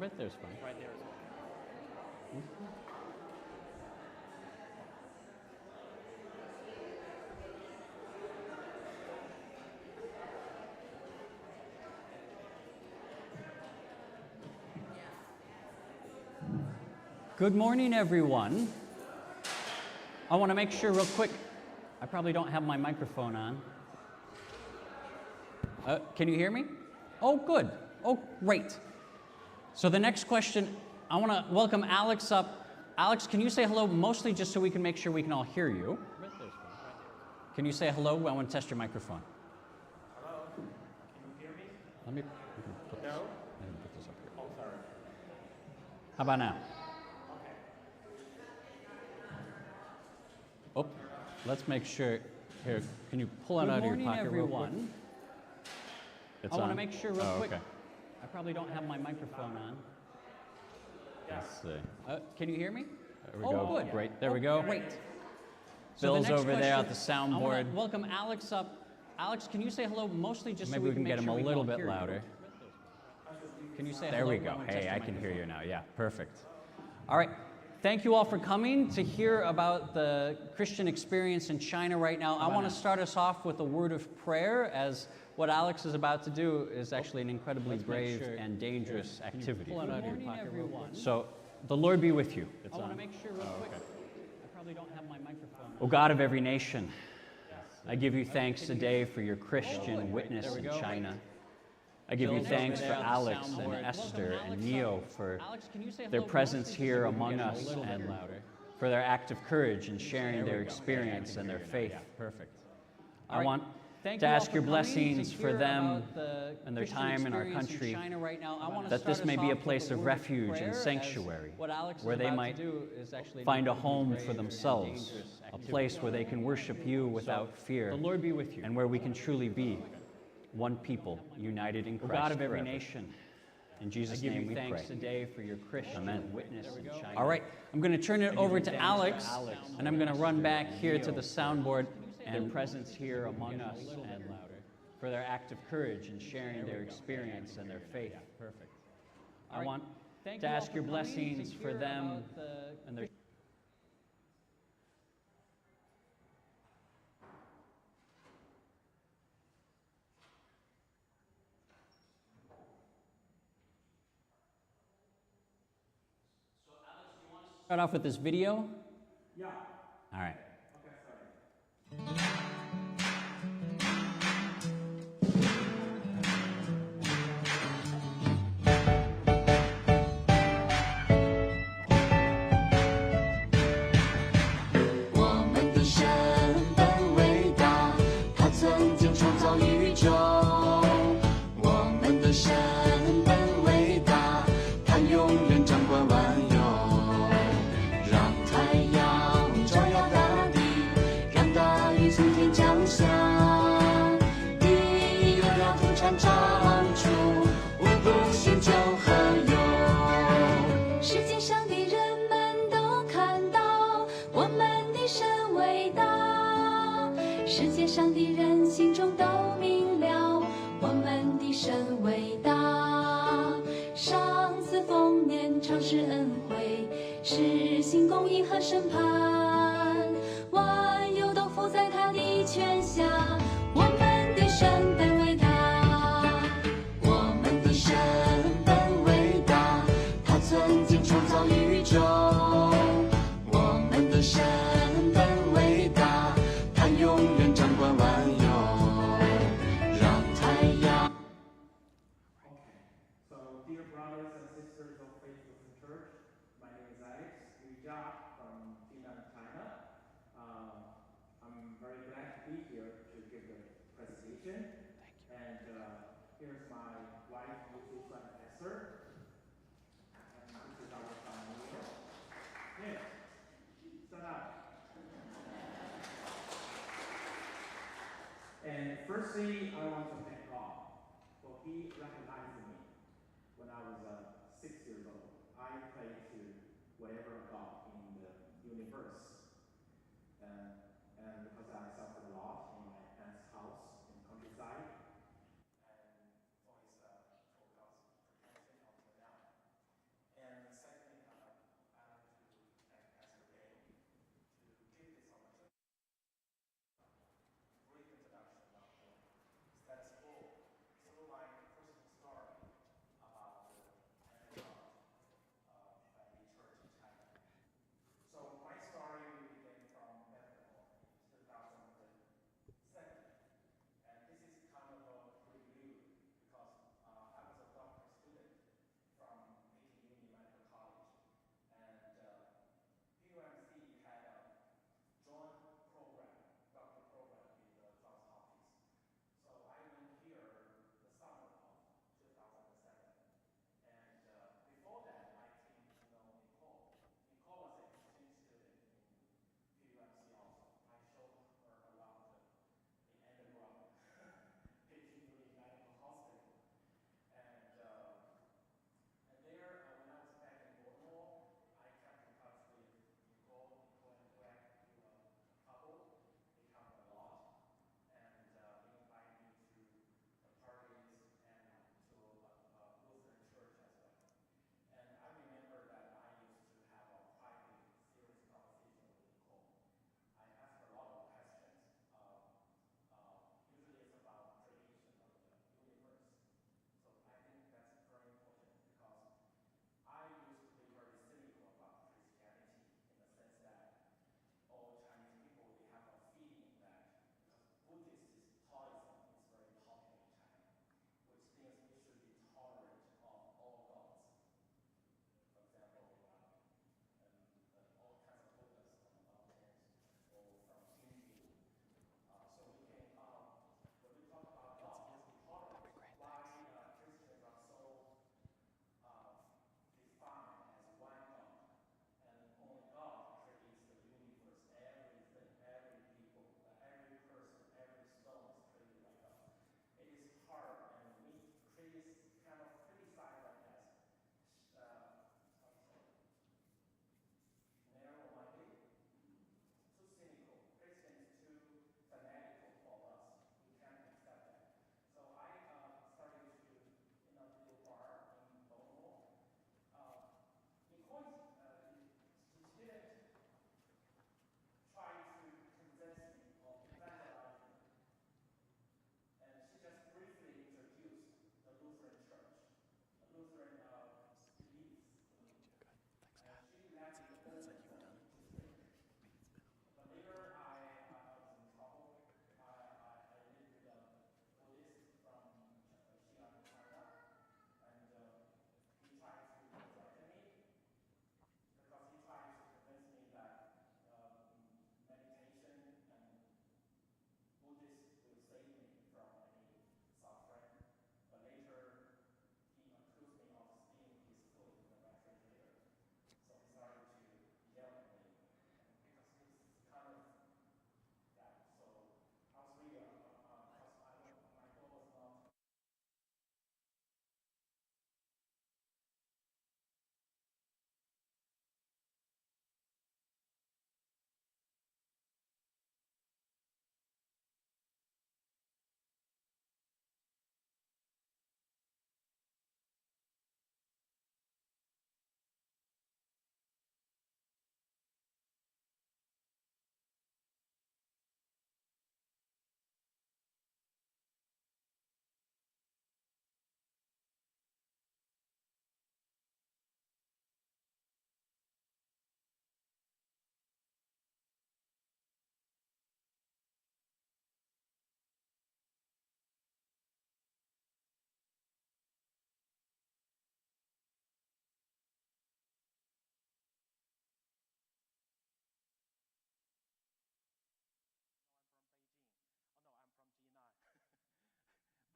Right there's fine. Right there is fine. Good morning, everyone. I want to make sure real quick, I probably don't have my microphone on. Can you hear me? Oh, good. Oh, great. So the next question, I want to welcome Alex up. Alex, can you say hello, mostly just so we can make sure we can all hear you? Right there's fine. Can you say hello? I want to test your microphone. Hello? Can you hear me? Let me put No? this up here. Oh, sorry. How about now? Oh, let's make sure. Here, can you pull it out of your pocket real quick? I want to make sure real quick. Okay. I probably don't have my microphone on. Let's see. Can you hear me? There we go. Good. Great. There we go. Great. Bill's over there at the soundboard. Welcome Alex up. Alex, can you say hello, mostly just Maybe so we can get him a little bit louder. Can you say There hello? we go. Hey, I can hear you now. Yeah, perfect. All right. Thank you all for coming to hear about the Christian experience in China right now. I want to start us off with a word of prayer, as what Alex is about to do is actually an incredibly brave and dangerous activity. Pull it out of your pocket, everyone. So, the Lord be with you. I want to make sure real quick. I probably don't have my microphone. O God of every nation, I give you thanks today for your Christian witness in China. I give you thanks for Alex and Esther and Neo for their presence here among us and for their act of courage in sharing their experience and their faith. Perfect. I want to ask your blessings for them and their time in our country, that this may be a place of refuge and sanctuary, where they might find a home for themselves, a place where they can worship you without fear, and where we can truly be one people, united in Christ. God of every nation, in Jesus' name we pray. Today for your Christian witness in China. All right, I'm going to turn it over to Alex, and I'm going to run back here to the soundboard and presence here among us and for their act of courage in sharing their experience and their faith. Perfect. I want to ask your blessings for them and their start off with this video? Yeah. All right. Okay, sorry. 我们的神本伟大，他曾经创造宇宙。我们的神本伟大，他永远掌管万有。让太阳照耀大地，让大雨从天降下，地又要土产长出五谷新酒和油。世界上的人们都看到我们的神伟大，世界上的人心中都明了我们的神伟大。上次丰年常施恩惠，实行公义和审判，万有都伏在他的权下。我们的神本伟大，我们的神本伟大，他曾经创造宇宙。我们的神本伟大，他永远掌管万有。让太阳。 So, dear brothers and sisters of Faith Lutheran Church, my name is Alex Yu from Jinan, China. I'm very glad to be here to give the presentation. And here's my wife, Lisa and Esther. And this is our family. Yes, stand up. And firstly, I want to thank God for He recognized me when I was 6 years old. I prayed to whatever God in the universe. And because I suffered a lot in my aunt's house in the countryside, and always for God's protection until now.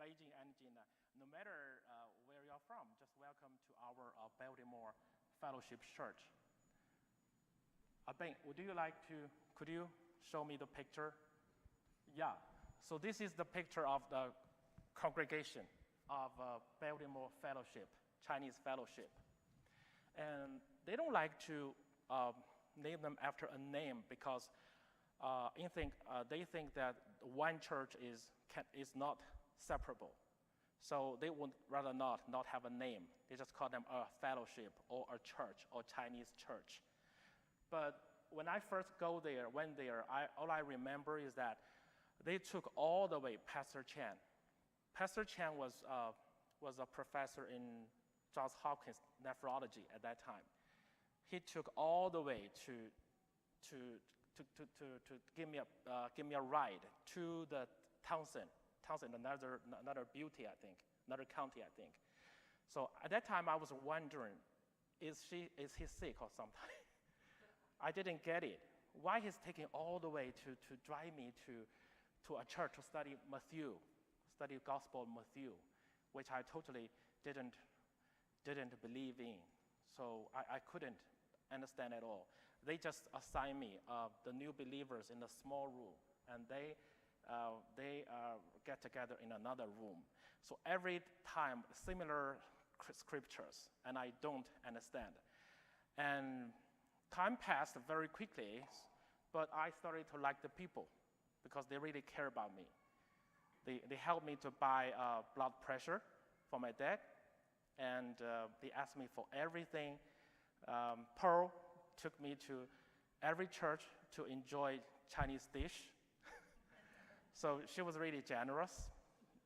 Beijing and Jinan. No matter where you're from, just welcome to our Baltimore Fellowship Church. Ben, could you show me the picture? Yeah, so this is the picture of the congregation of Baltimore Fellowship, Chinese Fellowship. And they don't like to name them after a name because they think that one church is not separable. So they would rather not have a name. They just call them a fellowship or a church or Chinese church. But when I first went there, all I remember is that they took all the way Pastor Chan. Pastor Chan was a professor in Johns Hopkins nephrology at that time. He took all the way to give me a ride to the Townsend, another beauty, I think, another county, I think. So at that time, I was wondering, is he sick or something? I didn't get it. Why he's taking all the way to drive me to a church to study Gospel of Matthew, which I totally didn't believe in. So I couldn't understand at all. They just assigned me the new believers in a small room, and they get together in another room. So every time, similar scriptures, and I don't understand. And time passed very quickly, but I started to like the people because they really care about me. They helped me to buy blood pressure for my dad, and they asked me for everything. Pearl took me to every church to enjoy Chinese dish. So she was really generous.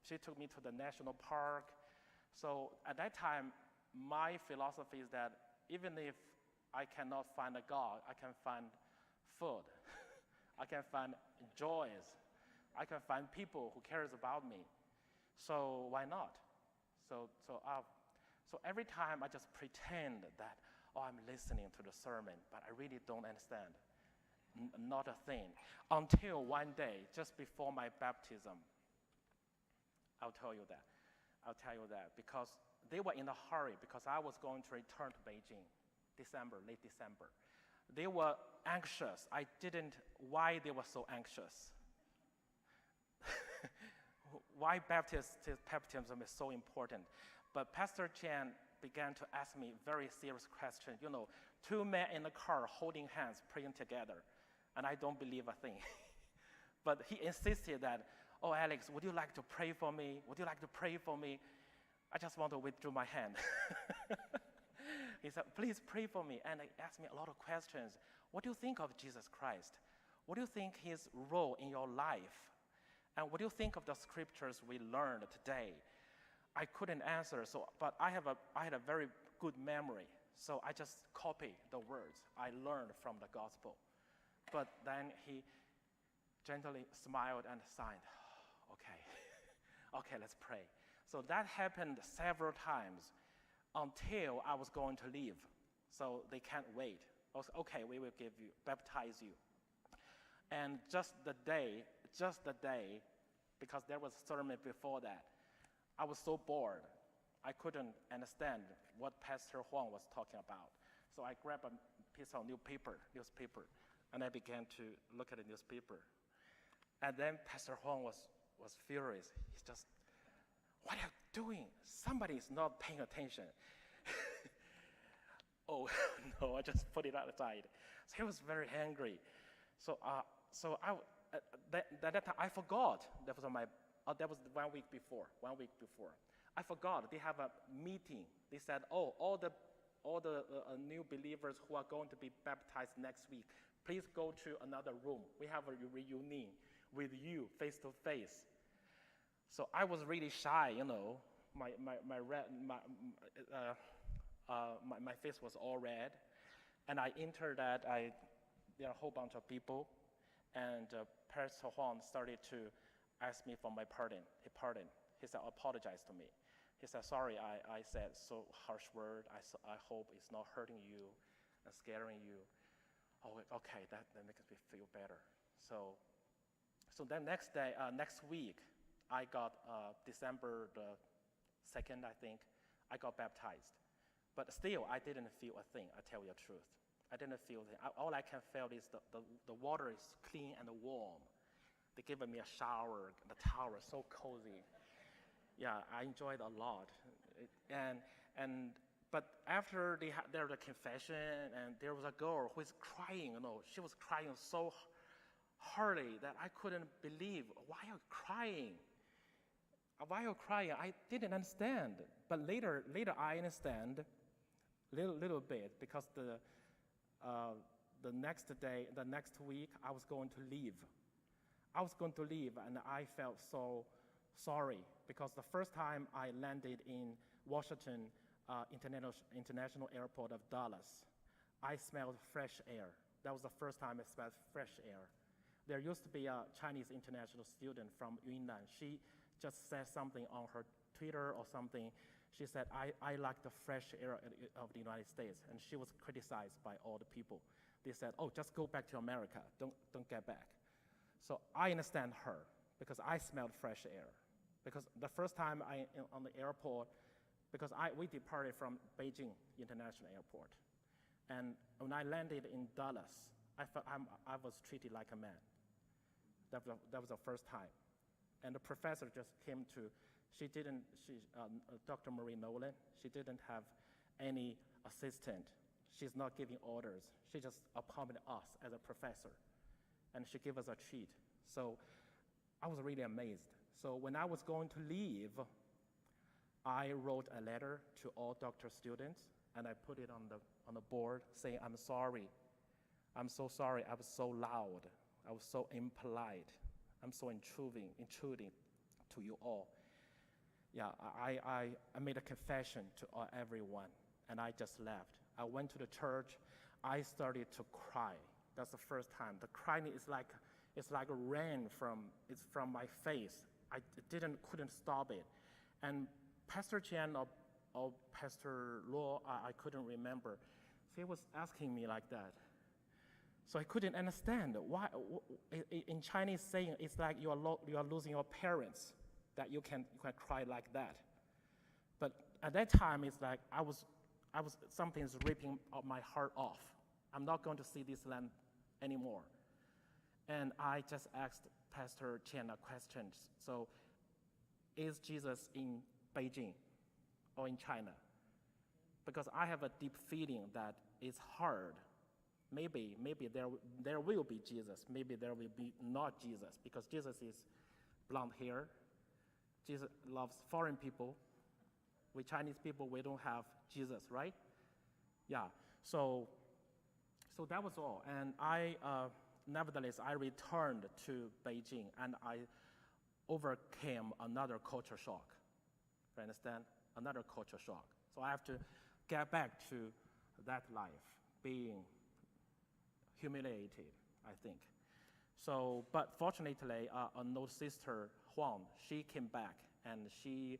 She took me to the national park. So at that time, my philosophy is that even if I cannot find a God, I can find food. I can find joys. I can find people who cares about me. So why not? So every time I just pretend that, I'm listening to the sermon, but I really don't understand. Not a thing. Until one day, just before my baptism, I'll tell you that, because they were in a hurry because I was going to return to Beijing, late December. They were anxious. Why they were so anxious? Why baptism is so important. But Pastor Chan began to ask me very serious questions. Two men in a car holding hands, praying together, and I don't believe a thing. But he insisted that, Alex, would you like to pray for me? Would you like to pray for me? I just want to withdraw my hand. He said, please pray for me. And he asked me a lot of questions. What do you think of Jesus Christ? What do you think his role in your life? And what do you think of the scriptures we learned today? I couldn't answer, but I had a very good memory. So I just copied the words I learned from the gospel. But then he gently smiled and signed. Okay, let's pray. So that happened several times until I was going to leave. So they can't wait. I was, okay, we will baptize you. And just the day, because there was a sermon before that, I was so bored. I couldn't understand what Pastor Huang was talking about. So I grabbed a piece of newspaper, and I began to look at the newspaper. And then Pastor Huang was furious. He's just, what are you doing? Somebody is not paying attention. Oh, no, I just put it outside. So he was very angry. So that time I forgot. That was 1 week before. I forgot. They have a meeting. They said, all the new believers who are going to be baptized next week, please go to another room. We have a reunion with you face to face. So I was really shy, my face was all red, and I entered that. There are a whole bunch of people, and Pastor Huang started to ask me for my pardon. He said, apologize to me. He said, sorry, I said so harsh word. I hope it's not hurting you and scaring you. Oh, okay, that makes me feel better. So then next week, I got December the 2nd, I think, I got baptized. But still, I didn't feel a thing, I tell you the truth. I didn't feel a thing. All I can feel is the water is clean and warm. They gave me a shower, the towel is so cozy. Yeah, I enjoyed a lot. But after there was a confession, and there was a girl who is crying, she was crying so hardly that I couldn't believe. Why are you crying? Why are you crying? I didn't understand. But later I understand little bit, because the next week, I was going to leave. And I felt so sorry, because the first time I landed in Washington International Airport of Dallas, I smelled fresh air. That was the first time I smelled fresh air. There used to be a Chinese international student from Yunnan. She just said something on her Twitter or something. She said, I like the fresh air of the United States. And she was criticized by all the people. They said, oh, just go back to America. Don't get back. So I understand her, because I smelled fresh air. Because the first time on the airport, because we departed from Beijing International Airport. And when I landed in Dallas, I was treated like a man. That was the first time. And the professor just came to, Dr. Marie Nolan, she didn't have any assistant. She's not giving orders. She just appointed us as a professor. And she gave us a treat. So I was really amazed. So when I was going to leave, I wrote a letter to all doctor students, and I put it on the board saying, I'm sorry. I'm so sorry. I was so loud. I was so impolite. I'm so intruding to you all. Yeah, I made a confession to everyone, and I just left. I went to the church. I started to cry. That's the first time. The crying is like a rain from my face. I couldn't stop it. And Pastor Chen or Pastor Luo, I couldn't remember. He was asking me like that. So I couldn't understand why. In Chinese saying, it's like you are losing your parents, that you can cry like that. But at that time, it's like something's ripping my heart off. I'm not going to see this land anymore. And I just asked Pastor Chen a question. So, is Jesus in Beijing or in China? Because I have a deep feeling that it's hard. Maybe there will be Jesus. Maybe there will be not Jesus, because Jesus is blonde hair. Jesus loves foreign people. We Chinese people, we don't have Jesus, right? Yeah. So that was all. And nevertheless, I returned to Beijing, and I overcame another culture shock. You understand? Another culture shock. So I have to get back to that life, being humiliated, I think. So, but fortunately, an old sister, Huang, she came back, and she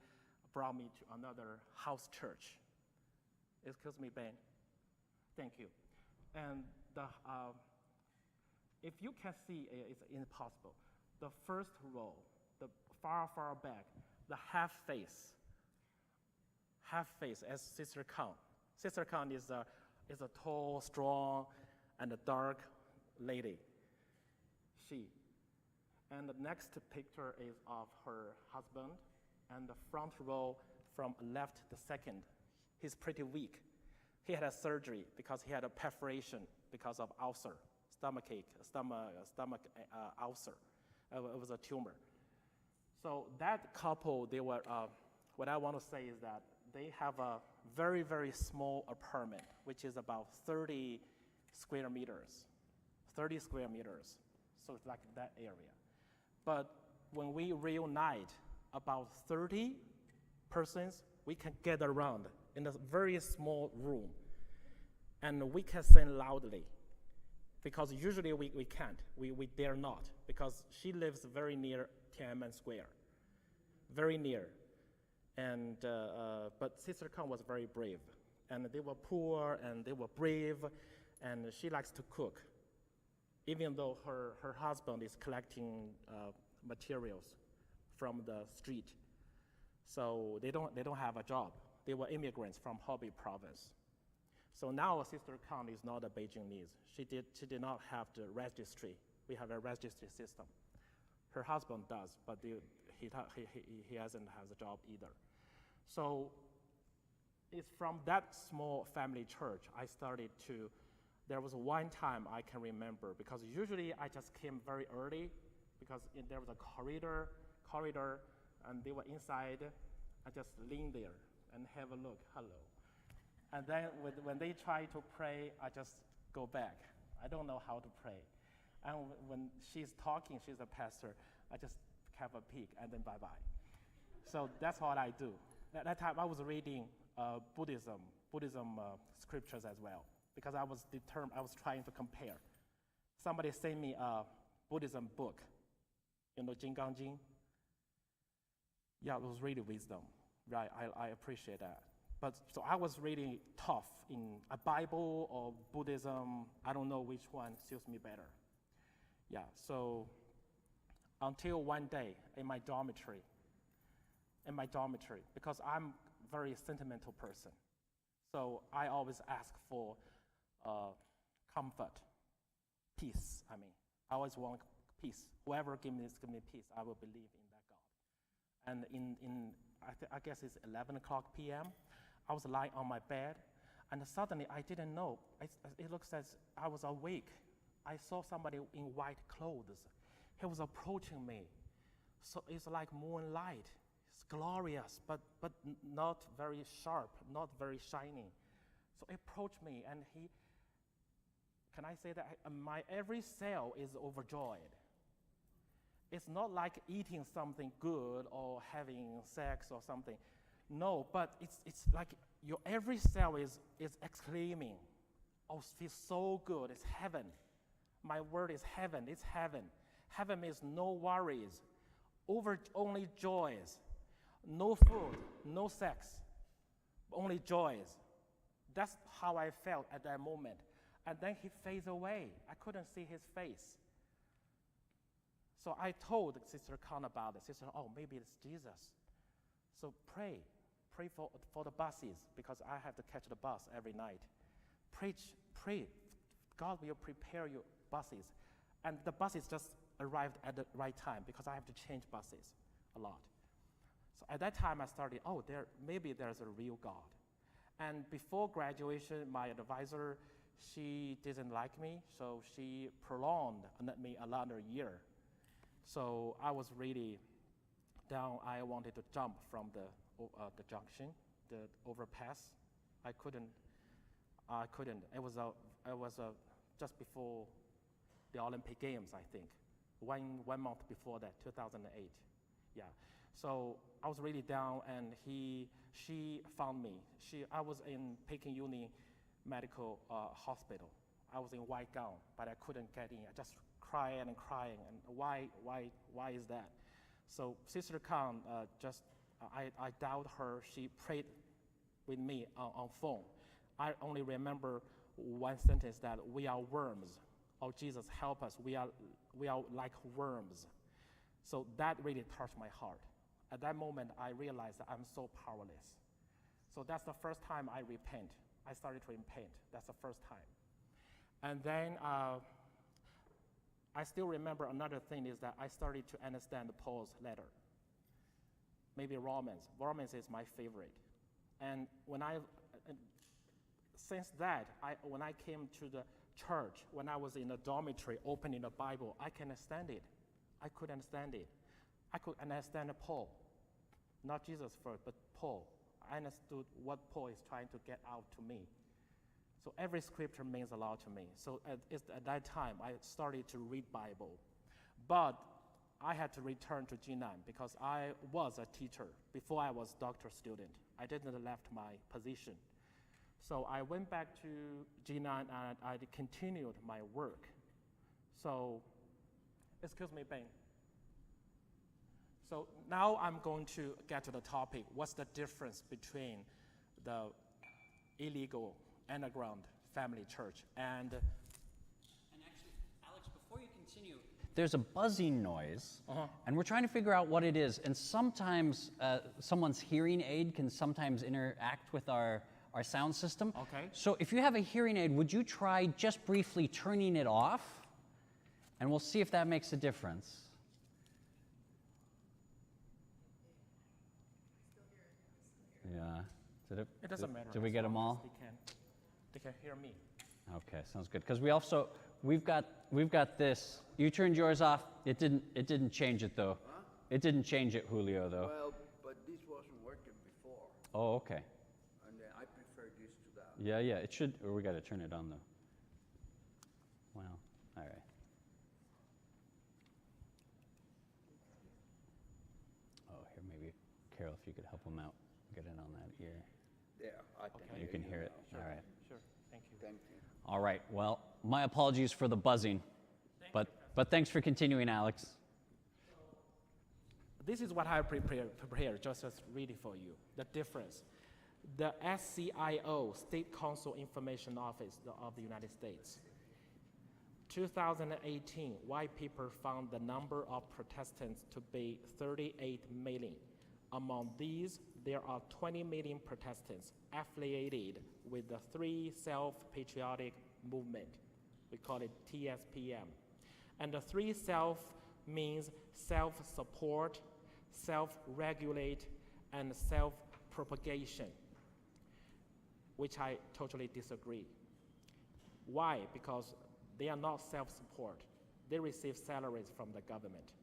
brought me to another house church. Excuse me, Ben. Thank you. And if you can see, it's impossible. The first row, the far back, the half face as Sister Kang. Sister Kang is a tall, strong, and a dark lady. And the next picture is of her husband, and the front row from left, the second. He's pretty weak. He had a surgery because he had a perforation because of ulcer, stomach ulcer. It was a tumor. So that couple, they were, what I want to say is that they have a very, very small apartment, which is about 30 square meters. So it's like that area. But when we reunite about 30 persons, we can gather around in a very small room, and we can sing loudly, because usually we can't, we dare not, because she lives very near Tiananmen Square, very near. And but Sister Kang was very brave, and they were poor and they were brave, and she likes to cook, even though her husband is collecting materials from the street. So they don't have a job. They were immigrants from Hubei province. So now Sister Khan is not a Beijingese. She did not have the registry. We have a registry system. Her husband does, but he hasn't has a job either. So it's from that small family church I started to. There was one time I can remember, because usually I just came very early, because there was a corridor, and they were inside. I just lean there and have a look, hello. And then when they try to pray, I just go back. I don't know how to pray. And when she's talking, she's a pastor, I just have a peek and then bye-bye. So that's what I do. At that time, I was reading Buddhism scriptures as well, because I was trying to compare. Somebody sent me a Buddhism book, Jing Gang Jing. Yeah, it was really wisdom. Right, I appreciate that. But so I was really tough in a Bible or Buddhism. I don't know which one suits me better. Yeah, so until one day in my dormitory, because I'm a very sentimental person, so I always ask for comfort, peace. I always want peace. Whoever gives me peace, I will believe in that God. And I guess it's 11 o'clock p.m., I was lying on my bed, and suddenly I didn't know. It looks as I was awake. I saw somebody in white clothes. He was approaching me. So it's like moonlight. It's glorious, but not very sharp, not very shiny. So he approached me, and can I say that my every cell is overjoyed. It's not like eating something good or having sex or something. No, but it's like your every cell is exclaiming, oh, it feels so good, it's heaven. My word is heaven, it's heaven. Heaven means no worries, only joys, no food, no sex, only joys. That's how I felt at that moment. And then he fades away. I couldn't see his face. So I told Sister Khan about it. Sister, oh, maybe it's Jesus. So pray for the buses, because I have to catch the bus every night. Pray. God will prepare your buses. And the buses just arrived at the right time, because I have to change buses a lot. So at that time I started, maybe there's a real God. And before graduation, my advisor, she didn't like me, so she prolonged me another year. So I was really down. I wanted to jump from the junction, the overpass. I couldn't. It was just before the Olympic Games, I think. One month before that, 2008. Yeah. So I was really down, and she found me. I was in Peking Uni Medical Hospital. I was in white gown, but I couldn't get in. I just crying, and why is that? So Sister Khan, I doubt her. She prayed with me on phone. I only remember one sentence, that we are worms. Oh, Jesus, help us. We are like worms. So that really touched my heart. At that moment, I realized that I'm so powerless. So that's the first time I repent. I started to repent. That's the first time. And then I still remember another thing is that I started to understand Paul's letter. Maybe Romans. Romans is my favorite. And since that, when I came to the church, when I was in a dormitory opening the Bible, I can understand it. I could understand it. I could understand Paul. Not Jesus first, but Paul. I understood what Paul is trying to get out to me. So every scripture means a lot to me. So at that time, I started to read Bible. But I had to return to Jinan, because I was a teacher before I was doctoral student. I didn't left my position. So I went back to Jinan, and I continued my work. So, excuse me, Ben. So now I'm going to get to the topic. What's the difference between the illegal underground family church and actually, Alex, before you continue, there's a buzzing noise, and we're trying to figure out what it is. And sometimes someone's hearing aid can sometimes interact with our sound system. Okay. So if you have a hearing aid, would you try just briefly turning it off? And we'll see if that makes a difference. Yeah. It doesn't matter. Did we get them all? They can hear me. Okay, sounds good. Because we've got this. You turned yours off. It didn't change it though. Huh? It didn't change it, Julio, though. Well, but this wasn't working before, Oh, okay. and I prefer this to that. Yeah, it should. Or we got to turn it on though. Wow. All right. Oh, here maybe, Carol, if you could help him out, get it on that ear. There, I can You can hear it. now. All right. Sure. Thank you. Thank you. All right. Well, my apologies for the buzzing, but thanks for continuing, Alex. This is what I prepared just as reading for you. The difference. The SCIO, State Council Information Office of the United States. 2018, white paper found the number of Protestants to be 38 million. Among these, there are 20 million Protestants affiliated with the Three Self-Patriotic Movement. We call it TSPM. And the Three Self means self-support, self-regulate, and self-propagation, which I totally disagree. Why? Because they are not self-support. They receive salaries from the government,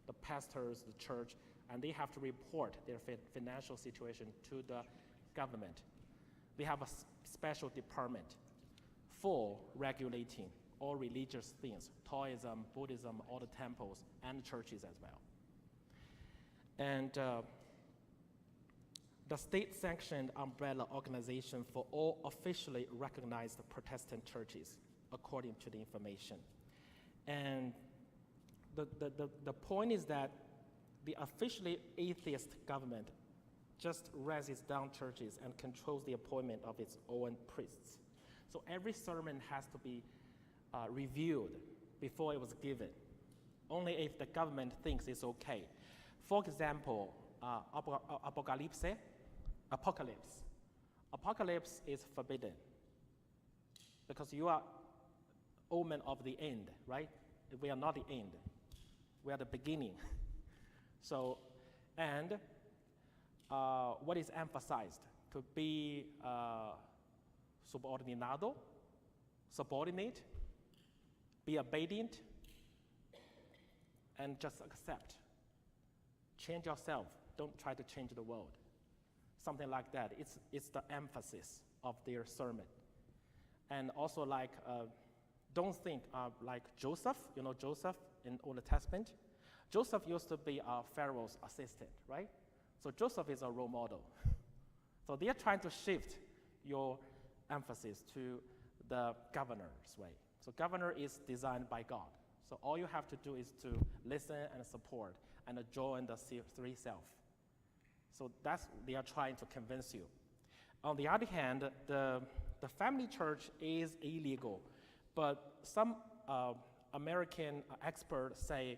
the pastors, the church, and they have to report their financial situation to the government. They have a special department for regulating all religious things, Taoism, Buddhism, all the temples, and churches as well. And the state-sanctioned umbrella organization for all officially recognized Protestant churches, according to the information. And the point is that the officially atheist government just raises down churches and controls the appointment of its own priests. So every sermon has to be reviewed before it was given, only if the government thinks it's okay. For example, apocalypse is forbidden because you are omen of the end, right? We are not the end. We are the beginning. So, and what is emphasized? To be subordinate, be obedient, and just accept. Change yourself. Don't try to change the world. Something like that. It's the emphasis of their sermon. And also don't think like Joseph, you know Joseph in Old Testament? Joseph used to be Pharaoh's assistant, right? So Joseph is a role model. So they are trying to shift your emphasis to the governor's way. So governor is designed by God. So all you have to do is to listen and support and join the three self. So that's they are trying to convince you. On the other hand, the family church is illegal, but some American experts say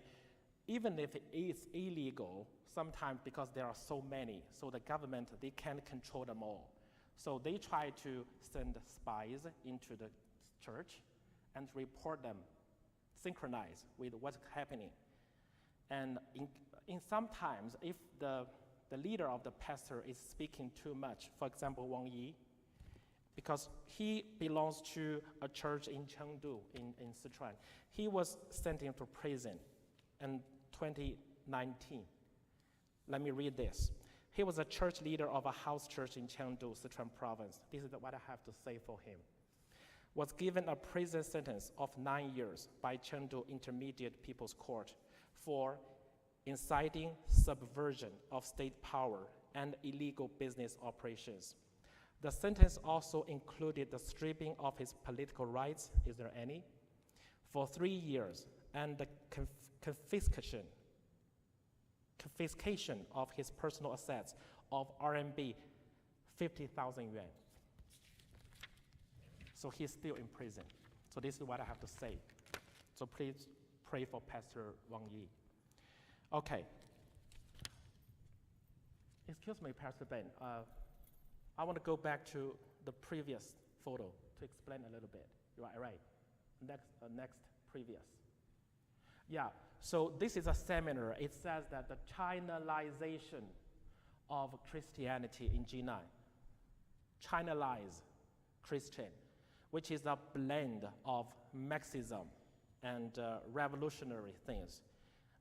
even if it is illegal, sometimes because there are so many, so the government, they can't control them all. So they try to send spies into the church and report them, synchronize with what's happening. And in sometimes, if the leader of the pastor is speaking too much, for example, Wang Yi, because he belongs to a church in Chengdu, in Sichuan, he was sent into prison in 2019. Let me read this. He was a church leader of a house church in Chengdu, Sichuan province. This is what I have to say for him. Was given a prison sentence of 9 years by Chengdu Intermediate People's Court for inciting subversion of state power and illegal business operations. The sentence also included the stripping of his political rights, is there any, for 3 years, and the confiscation of his personal assets of RMB 50,000 yuan. So he's still in prison. So this is what I have to say. So please pray for Pastor Wang Yi. Okay. Excuse me, Pastor Ben. I want to go back to the previous photo to explain a little bit. Right. Next, previous. Yeah, so this is a seminar. It says that the Chinalization of Christianity in G9. Chinalize Christian, which is a blend of Marxism and revolutionary things,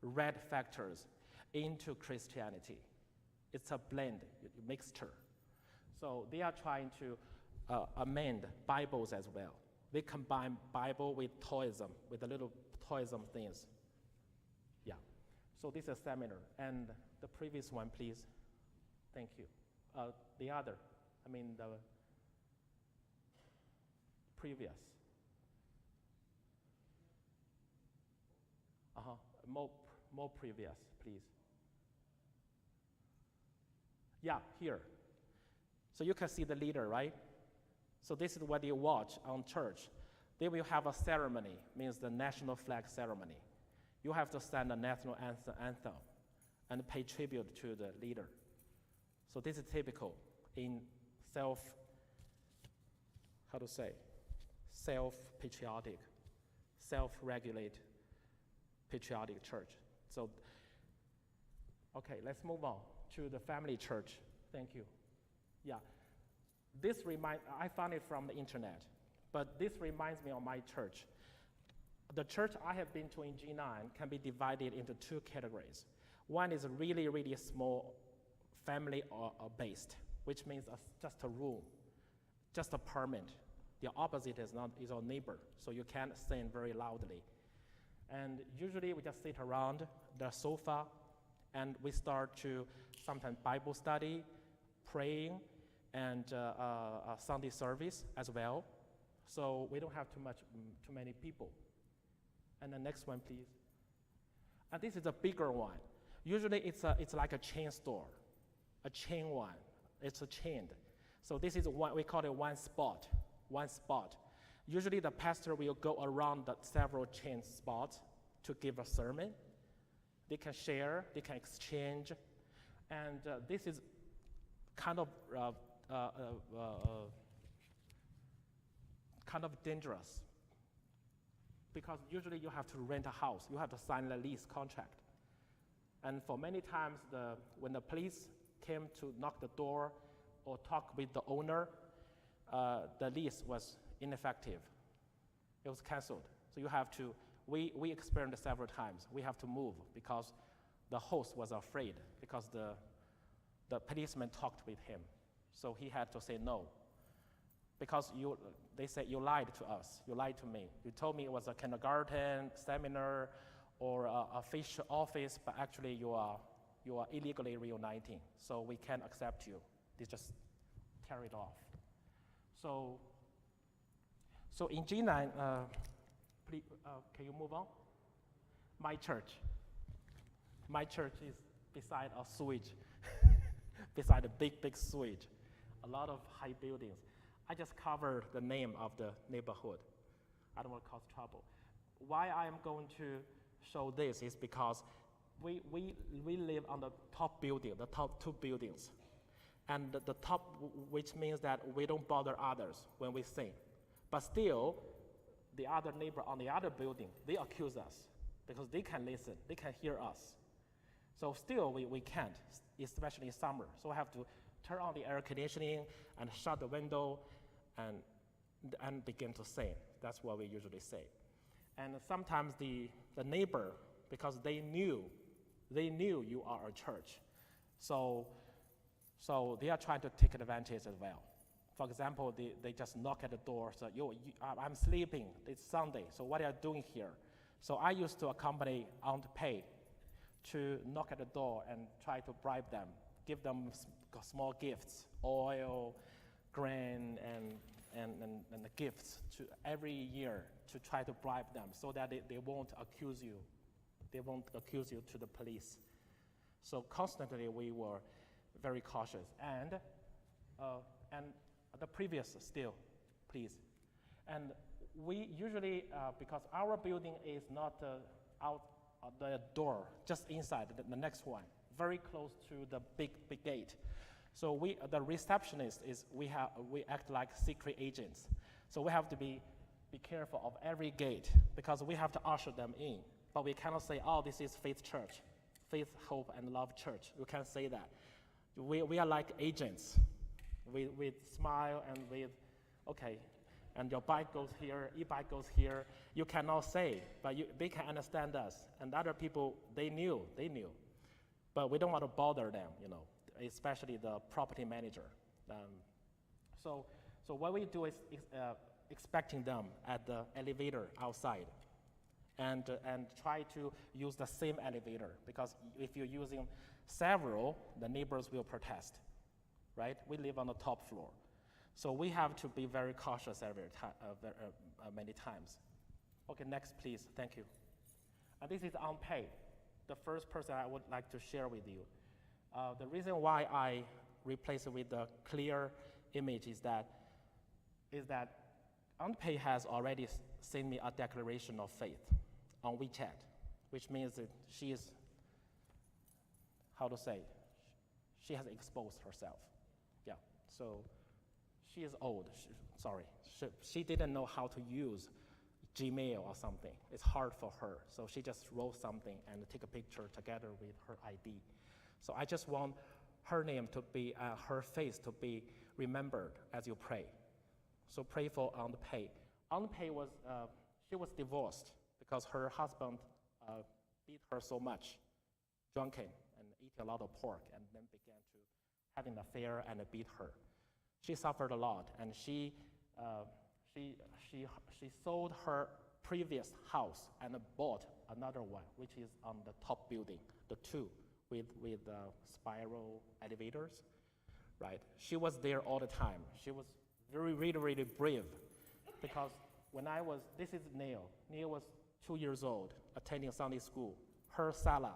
red factors into Christianity. It's a blend, mixture. So they are trying to amend Bibles as well. They combine Bible with Taoism, with the little Taoism things. Yeah. So this is a seminar. And the previous one, please. Thank you. The previous. More previous, please. Yeah, here. So you can see the leader, right? So this is what you watch on church. They will have a ceremony, means the national flag ceremony. You have to sing the national anthem and pay tribute to the leader. So this is typical in self-patriotic, self-regulate patriotic church. So, okay, let's move on to the family church. Thank you. Yeah, I found it from the internet, but this reminds me of my church. The church I have been to in G9 can be divided into two categories. One is really, really small family or based, which means just a room, just an apartment. The opposite is our neighbor, so you can't sing very loudly. And usually we just sit around the sofa and we start to sometimes Bible study, praying, and Sunday service as well. So we don't have too many people. And the next one, please. And this is a bigger one. Usually it's like a chain store, a chain one. It's a chain. So this is one, we call it one spot. Usually the pastor will go around the several chain spots to give a sermon. They can share, they can exchange, and this is kind of dangerous, because usually you have to rent a house, you have to sign a lease contract. And for many times, when the police came to knock the door or talk with the owner, the lease was ineffective. It was canceled. So you have to, we experienced several times, we have to move because the host was afraid, because the policeman talked with him. So he had to say no. Because they said, you lied to us, you lied to me. You told me it was a kindergarten, seminar, or a fish office, but actually you are illegally reuniting, so we can't accept you. They just carried off. So in G9, please, can you move on? My church is beside a sewage, beside a big sewage, a lot of high buildings. I just covered the name of the neighborhood. I don't want to cause trouble. Why I am going to show this is because we live on the top building, the top two buildings. And the top, which means that we don't bother others when we sing. But still, the other neighbor on the other building, they accuse us because they can listen, they can hear us. So still, we can't, especially in summer. So we have to turn on the air conditioning and shut the window and begin to sing. That's what we usually say. And sometimes the neighbor, because they knew you are a church, so they are trying to take advantage as well. For example, they just knock at the door, so I'm sleeping, it's Sunday, so what are you doing here? So I used to accompany Aunt Pei to knock at the door and try to bribe them, give them small gifts, oil, grain, and the gifts to every year to try to bribe them so that they won't accuse you. They won't accuse you to the police. So constantly we were very cautious. And the previous still, please. And we usually, because our building is not out the door, just inside the next one, very close to the big gate. So the receptionist we act like secret agents. So we have to be careful of every gate because we have to usher them in. But we cannot say, oh, this is Faith Church, Faith, Hope, and Love Church. We can't say that. We are like agents. We smile and okay, and your bike goes here, e-bike goes here. You cannot say, but they can understand us. And other people, they knew. But we don't want to bother them, especially the property manager. So what we do is expecting them at the elevator outside and try to use the same elevator, because if you're using several, the neighbors will protest, right? We live on the top floor. So we have to be very cautious many times. Okay, next please, thank you. And this is unpaid. The first person I would like to share with you. The reason why I replace it with the clear image is that Aunt has already sent me a declaration of faith on WeChat, which means that she is, she has exposed herself. Yeah, so she is old, she didn't know how to use Gmail or something. It's hard for her, so she just wrote something and take a picture together with her ID. So I just want her name to be, her face to be remembered as you pray. So pray for Aunt Pei. Aunt Pei she was divorced because her husband beat her so much, drunken and eating a lot of pork, and then began to have an affair and beat her. She suffered a lot, and she sold her previous house and bought another one, which is on the top building, the two with spiral elevators, right? She was there all the time. She was really brave, because when this is Neil. Neil was 2 years old, attending Sunday school. Her Sala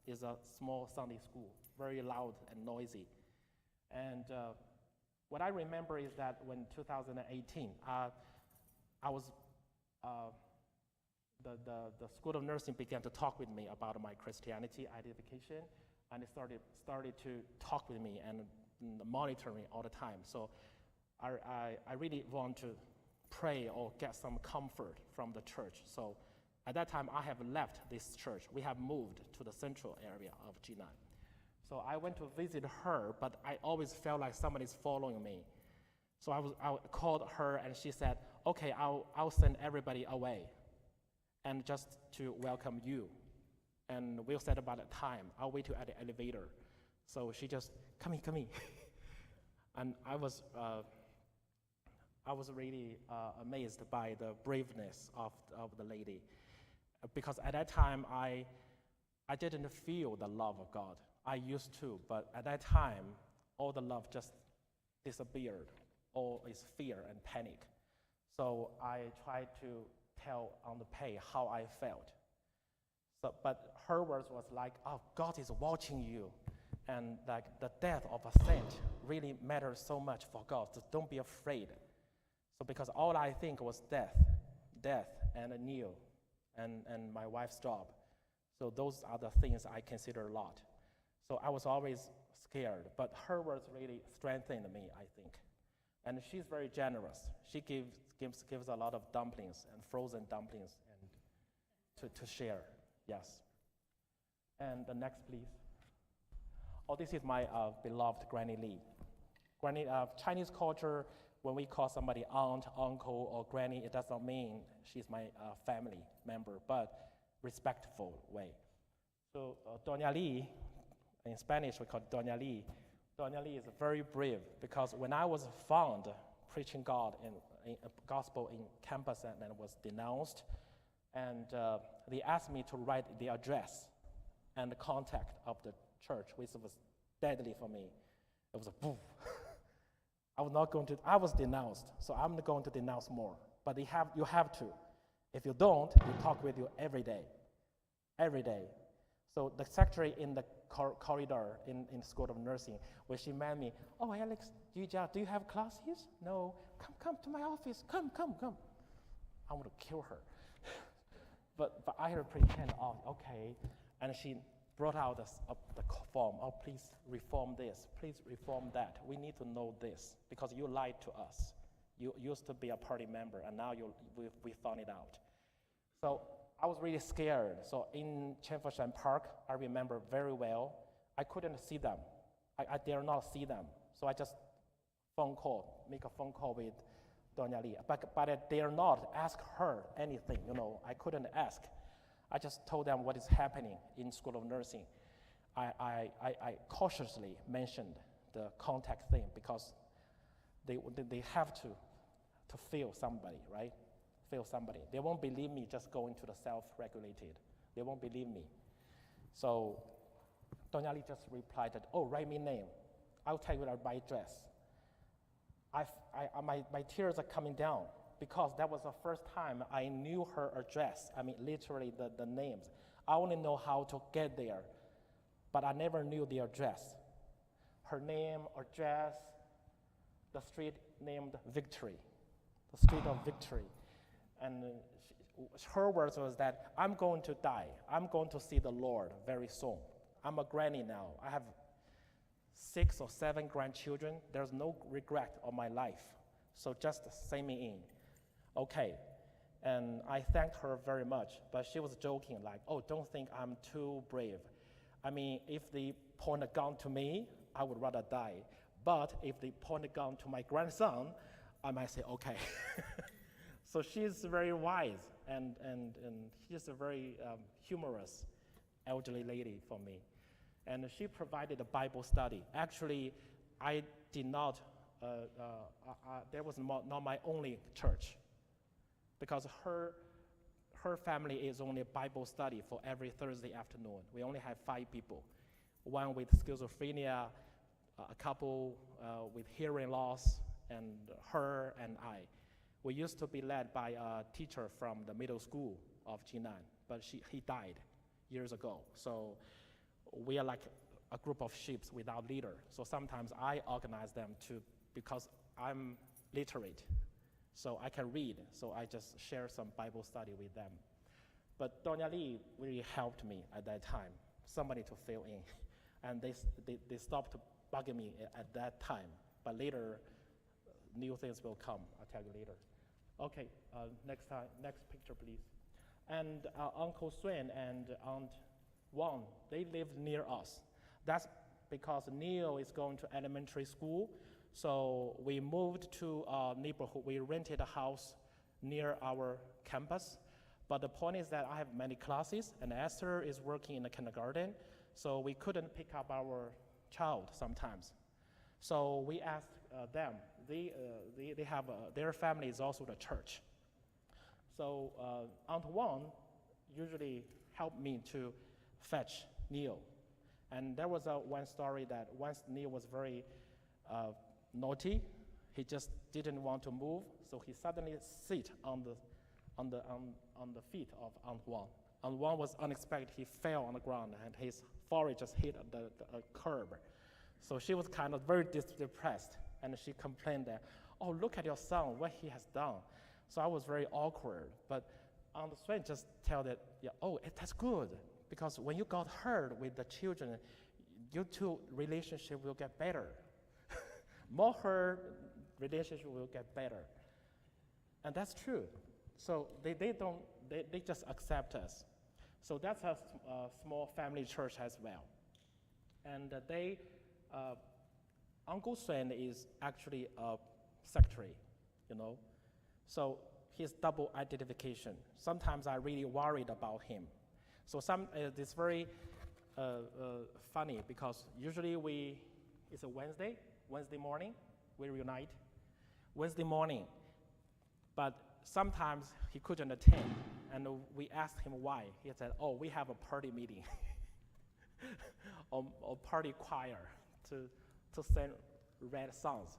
is a small Sunday school, very loud and noisy. And what I remember is that when 2018, the School of Nursing began to talk with me about my Christianity identification, and they started to talk with me and monitor me all the time. So I really want to pray or get some comfort from the church. So at that time, I have left this church. We have moved to the central area of Jinan. So I went to visit her, but I always felt like somebody is following me. So I called her, and she said, okay, I'll send everybody away, and just to welcome you. And we'll set about a time. I'll wait you at the elevator. So she just, come in. And I was really amazed by the braveness of the lady, because at that time, I didn't feel the love of God. I used to, but at that time, all the love just disappeared. All is fear and panic. So I tried to tell Aunt Pei how I felt. So, but her words was like, oh, God is watching you. And like the death of a saint really matters so much for God. So don't be afraid. So because all I think was death and Neil and my wife's job. So those are the things I consider a lot. So I was always scared, but her words really strengthened me, I think. And she's very generous. She gives a lot of dumplings and frozen dumplings and to share, yes. And the next, please. Oh, this is my beloved Granny Lee. Granny, Chinese culture, when we call somebody aunt, uncle, or granny, it does not mean she's my family member, but respectful way. So Doña Lee, in Spanish we call Doña Lee. Doña Lee is very brave, because when I was found preaching God in gospel in campus and was denounced, and they asked me to write the address and the contact of the church, which was deadly for me. It was a boom. I was denounced, so I'm not going to denounce more. But you have to. If you don't, we talk with you every day. Every day. So the secretary in the corridor in School of Nursing, when she met me, oh, Alex, do you have classes? No, come to my office, come. I want to kill her. but I had to pretend, oh, okay. And she brought out the form. Oh, please reform this. Please reform that. We need to know this because you lied to us. You used to be a party member, and now we found it out. So I was really scared. So in Qianfoshan Park, I remember very well, I couldn't see them. I dare not see them. So I just make a phone call with Doña Li. But I dare not ask her anything, I couldn't ask. I just told them what is happening in School of Nursing. I cautiously mentioned the contact thing because they have to feel somebody, right? Feel somebody. They won't believe me just going to the self-regulated. They won't believe me. So Doña Li just replied that, oh, write me name. I'll tell you my address. My tears are coming down because that was the first time I knew her address. I mean, literally the names. I only know how to get there, but I never knew the address. Her name, address, the street named Victory, the street of Victory. And her words was that, I'm going to die. I'm going to see the Lord very soon. I'm a granny now. I have 6 or 7 grandchildren. There's no regret of my life. So just send me in. Okay. And I thanked her very much, but she was joking like, oh, don't think I'm too brave. I mean, if they point a gun to me, I would rather die. But if they point a gun to my grandson, I might say, okay. So she's very wise, and she's a very humorous elderly lady for me. And she provided a Bible study. Actually, I did not, there was not my only church, because her family is only a Bible study for every Thursday afternoon. We only have 5 people, one with schizophrenia, a couple with hearing loss, and her and I. We used to be led by a teacher from the middle school of Jinan, but he died years ago. So we are like a group of sheep without leader. So sometimes I organize them because I'm literate, so I can read. So I just share some Bible study with them. But Doña Li really helped me at that time, somebody to fill in. And they stopped bugging me at that time. But later, new things will come. I'll tell you later. Okay, next picture, please. And Uncle Suen and Aunt Wang, they live near us. That's because Neil is going to elementary school. So we moved to a neighborhood. We rented a house near our campus. But the point is that I have many classes, and Esther is working in the kindergarten, so we couldn't pick up our child sometimes. So we asked them. They have their family is also the church. So Aunt Wang usually helped me to fetch Neil. And there was one story that once Neil was very naughty, he just didn't want to move, so he suddenly sit on the feet of Aunt Wang. Aunt Wang was unexpected. He fell on the ground, and his forehead just hit the curb. So she was kind of very depressed, and she complained that, oh, look at your son, what he has done. So I was very awkward, but Aunt Suen just tell that, yeah, oh, that's good, because when you got hurt with the children, your two relationship will get better. More hurt, relationship will get better. And that's true. So they just accept us. So that's a small family church as well. And Uncle Suen is actually a secretary, So he's double identification. Sometimes I really worried about him. So it's very funny because usually it's a Wednesday morning, we reunite. Wednesday morning, but sometimes he couldn't attend, and we asked him why. He said, oh, we have a party meeting or party choir to sing red songs.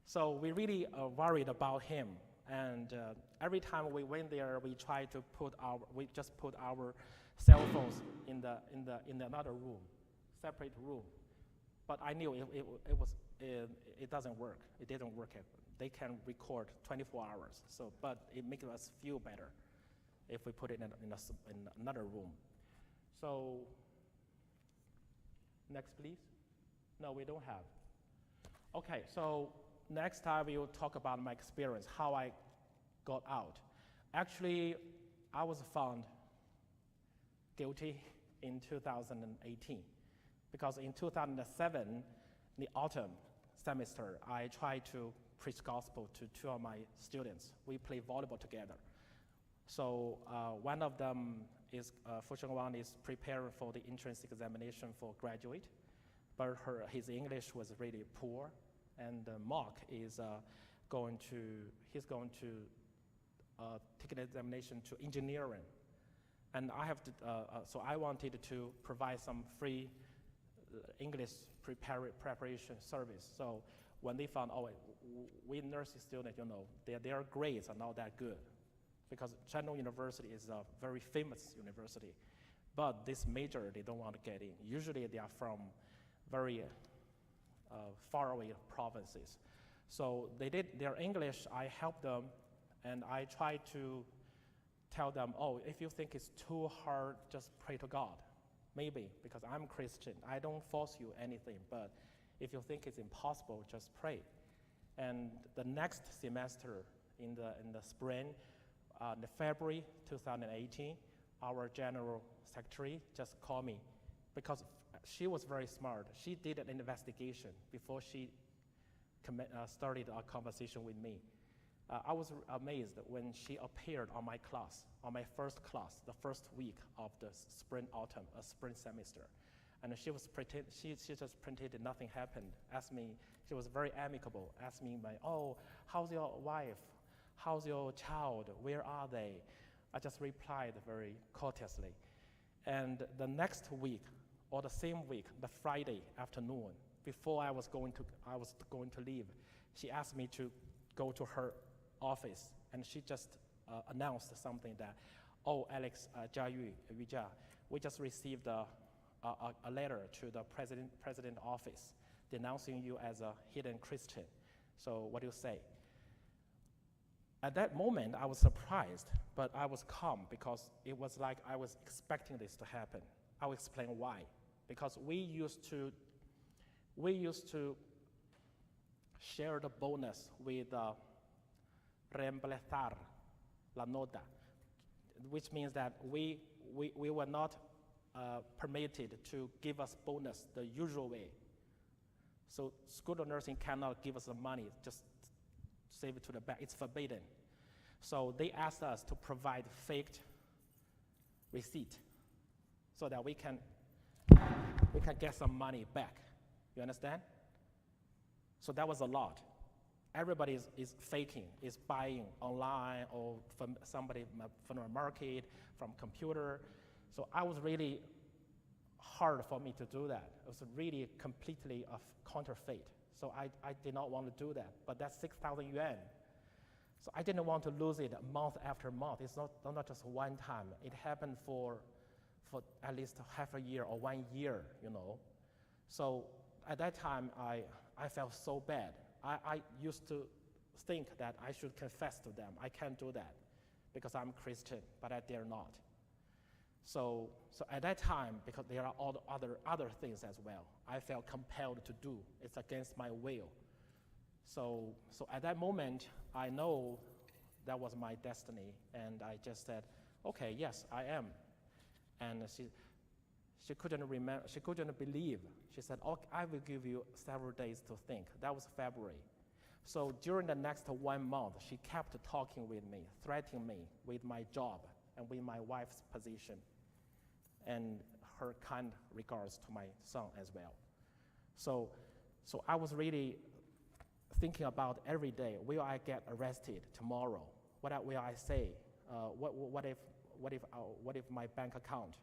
So we really worried about him, and every time we went there, we tried to put our cell phones in another room, separate room. But I knew it doesn't work. It didn't work. They can record 24 hours. But it makes us feel better. if we put it in another room. So, next please. No, we don't have. Okay, so next I will talk about my experience, how I got out. Actually, I was found guilty in 2018 because in 2007, in the autumn semester, I tried to preach gospel to two of my students. We play volleyball together. So one of them is, fortunate one is preparing for the entrance examination for graduate, but his English was really poor, and Mark is going to take an examination to engineering. And I have to, so I wanted to provide some free English preparation service. So when they found, oh, we nursing students, you know, their grades are not that good, because Shandong University is a very famous university, but this major they don't want to get in. Usually they are from very faraway provinces. So they did their English, I helped them, and I tried to tell them, oh, if you think it's too hard, just pray to God. Maybe, because I'm Christian, I don't force you anything, but if you think it's impossible, just pray. And the next semester, in the spring, in February 2018, our general secretary just called me, because she was very smart. She did an investigation before she started a conversation with me. I was amazed when she appeared on my class, on my first class, the first week of the spring semester. And she just pretended nothing happened, asked me, she was very amicable, asked me, oh, how's your wife? How's your child? Where are they? I just replied very courteously. And the next week, or the same week, the Friday afternoon, before I was going to leave, she asked me to go to her office, and she just announced something that, oh, Alex, Jia Yu, Vijay, we just received a letter to the president office denouncing you as a hidden Christian. So what do you say? At that moment, I was surprised, but I was calm because it was like I was expecting this to happen. I'll explain why. Because we used to share the bonus with reemplazar la nota, which means that we were not permitted to give us bonus the usual way. So School of Nursing cannot give us the money, just save it to the back. It's forbidden. So they asked us to provide faked receipt so that we can get some money back. You understand? So that was a lot. Everybody is faking, is buying online or from somebody from a market, from computer. So I was really hard for me to do that. It was really completely a counterfeit. So I did not want to do that, but that's 6,000 yuan. So I didn't want to lose it month after month. It's not just one time. It happened for at least half a year or 1 year, you know. So at that time, I felt so bad. I used to think that I should confess to them. I can't do that because I'm Christian, but I dare not. So at that time, because there are all the other things as well, I felt compelled to do. It's against my will. So at that moment, I know that was my destiny, and I just said, okay, yes, I am. And she couldn't remember, she couldn't believe. She said, okay, I will give you several days to think. That was February. So during the next 1 month, she kept talking with me, threatening me with my job and with my wife's position, and her kind regards to my son as well. So I was really thinking about every day, will I get arrested tomorrow? What will I say? What if my bank account?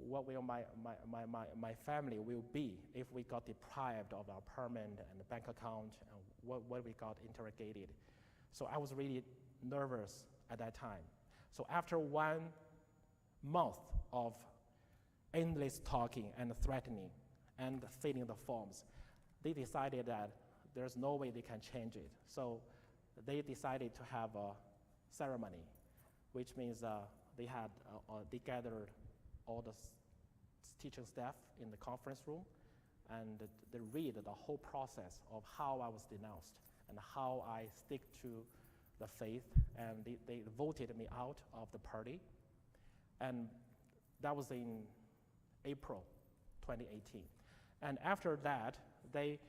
What will my family will be if we got deprived of our permanent and bank account, and what we got interrogated? So I was really nervous at that time. So after 1 month of endless talking and threatening and filling the forms, they decided that there's no way they can change it. So they decided to have a ceremony, which means they gathered all the teaching staff in the conference room, and they read the whole process of how I was denounced and how I stick to the faith, and they voted me out of the party. And that was in April 2018. And after that, they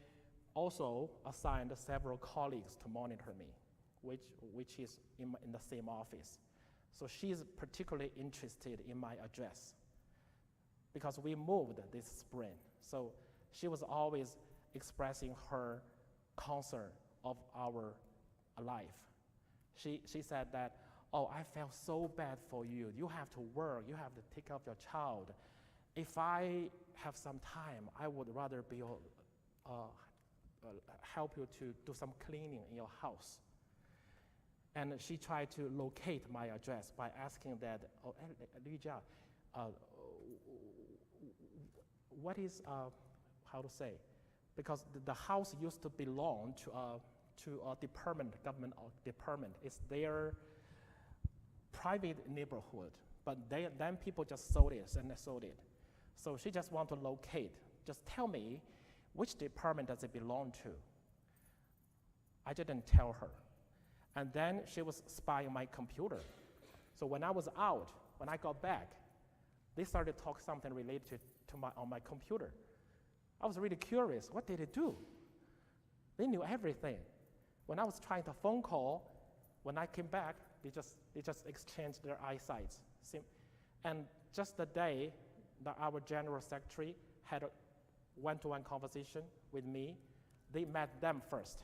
also assigned several colleagues to monitor me, which is in the same office. So she's particularly interested in my address because we moved this spring. So she was always expressing her concern of our life. She said that, oh, I felt so bad for you. You have to work, you have to take care of your child. If I have some time, I would rather be help you to do some cleaning in your house. And she tried to locate my address by asking that, oh, Li Jia, what is, how to say, because the house used to belong to a department, government department. It's their private neighborhood, but then people just sold it and sold it. So she just want to locate, just tell me which department does it belong to. I didn't tell her. And then she was spying my computer. So when I was out, when I got back, they started to talk something related on my computer. I was really curious, what did they do? They knew everything. When I was trying to phone call, when I came back, they just exchanged their eyesights. And just the day that our general secretary had a one-to-one conversation with me, they met them first.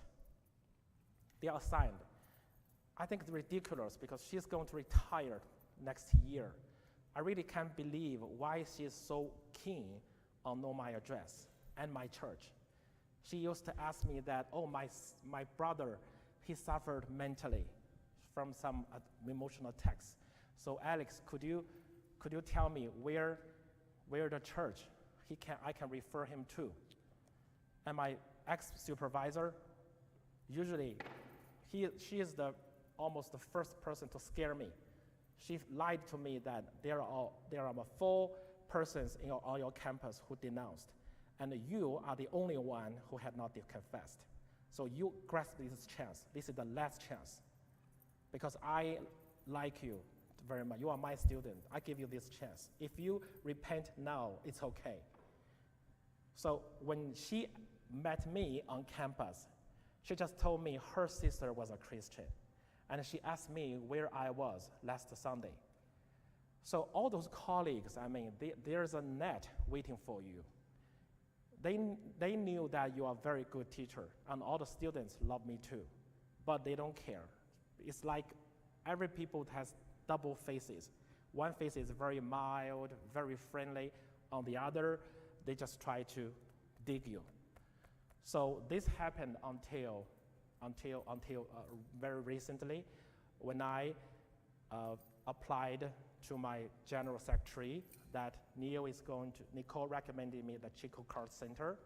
They are assigned. I think it's ridiculous because she's going to retire next year. I really can't believe why she is so keen on knowing my address and my church. She used to ask me that, oh, my brother, he suffered mentally from some emotional attacks. So Alex, could you tell me where the church I can refer him to? And my ex-supervisor, usually she is almost the first person to scare me. She lied to me that there are 4 persons on your campus who denounced, and you are the only one who had not confessed. So you grasp this chance. This is the last chance. Because I like you very much. You are my student. I give you this chance. If you repent now, it's okay. So when she met me on campus, she just told me her sister was a Christian. And she asked me where I was last Sunday. So all those colleagues, there's a net waiting for you. They knew that you are a very good teacher, and all the students love me too, but they don't care. It's like every people has double faces. One face is very mild, very friendly. On the other, they just try to dig you. So this happened until very recently, when I applied to my general secretary that Nicole recommended me the Chico Card Center.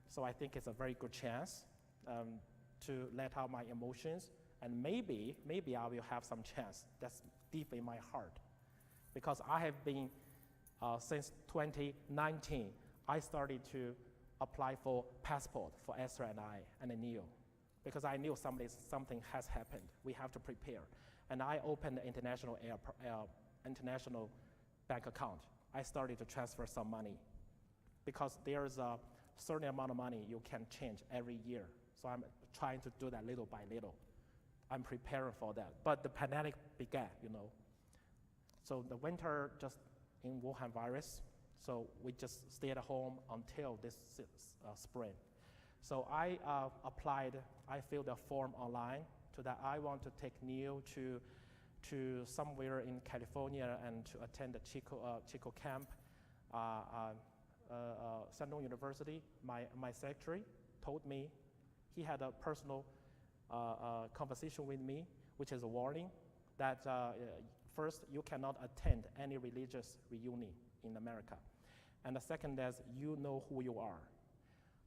So I think it's a very good chance to let out my emotions, and maybe I will have some chance. That's deep in my heart, because I have been since 2019. I started to apply for passport for Esther and I and Neil, because I knew something has happened. We have to prepare. And I opened an international bank account. I started to transfer some money, because there's a certain amount of money you can change every year. So I'm trying to do that little by little. I'm preparing for that. But the pandemic began, So the winter just in Wuhan virus, so we just stayed at home until this spring. So I applied, I filled a form online to that I want to take Neil to somewhere in California and to attend the Chico camp. Shandong University, my secretary told me, he had a personal conversation with me, which is a warning that first, you cannot attend any religious reunion in America. And the second is, you know who you are.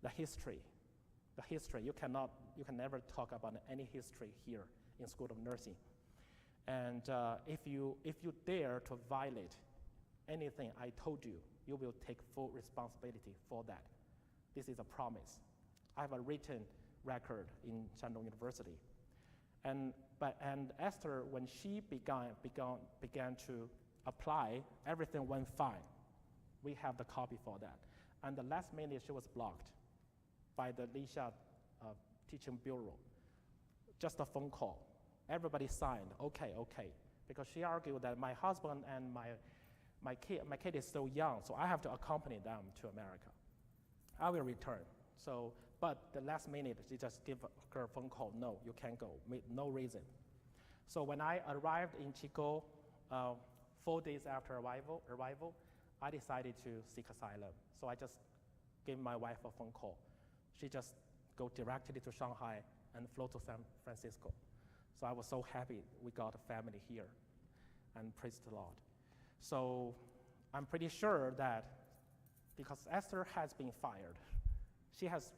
The history, you can never talk about any history here in School of Nursing. And if you dare to violate anything I told you, you will take full responsibility for that. This is a promise. I have a written record in Shandong University. And Esther, when she began to apply, everything went fine. We have the copy for that. And the last minute, she was blocked by the Lisha Teaching Bureau. Just a phone call. Everybody signed, okay, because she argued that my husband and my kid is so young, so I have to accompany them to America. I will return. So, but the last minute, she just gave her a phone call, no, you can't go, no reason. So when I arrived in Chico, 4 days after arrival, I decided to seek asylum. So I just gave my wife a phone call. She just go directly to Shanghai and flew to San Francisco. So I was so happy we got a family here, and praise the Lord. So I'm pretty sure that because Esther has been fired,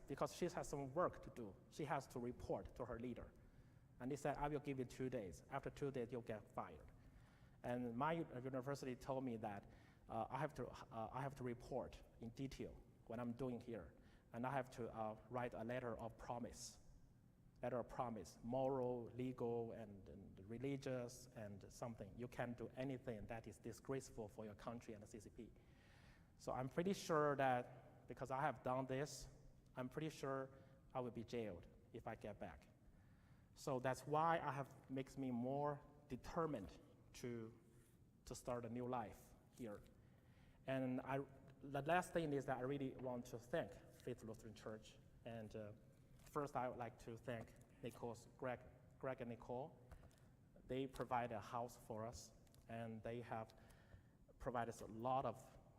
because she has some work to do, she has to report to her leader. And they said, I will give you 2 days. After 2 days, you'll get fired. And my university told me that I have to report in detail what I'm doing here. And I have to write a letter of promise, moral, legal, and religious, and something. You can't do anything that is disgraceful for your country and the CCP. So I'm pretty sure that because I have done this, I'm pretty sure I will be jailed if I get back. So that's why makes me more determined to start a new life here. And the last thing is that I really want to thank Faith Lutheran Church. And first, I would like to thank Greg and Nicole. They provide a house for us, and they have provided us a lot of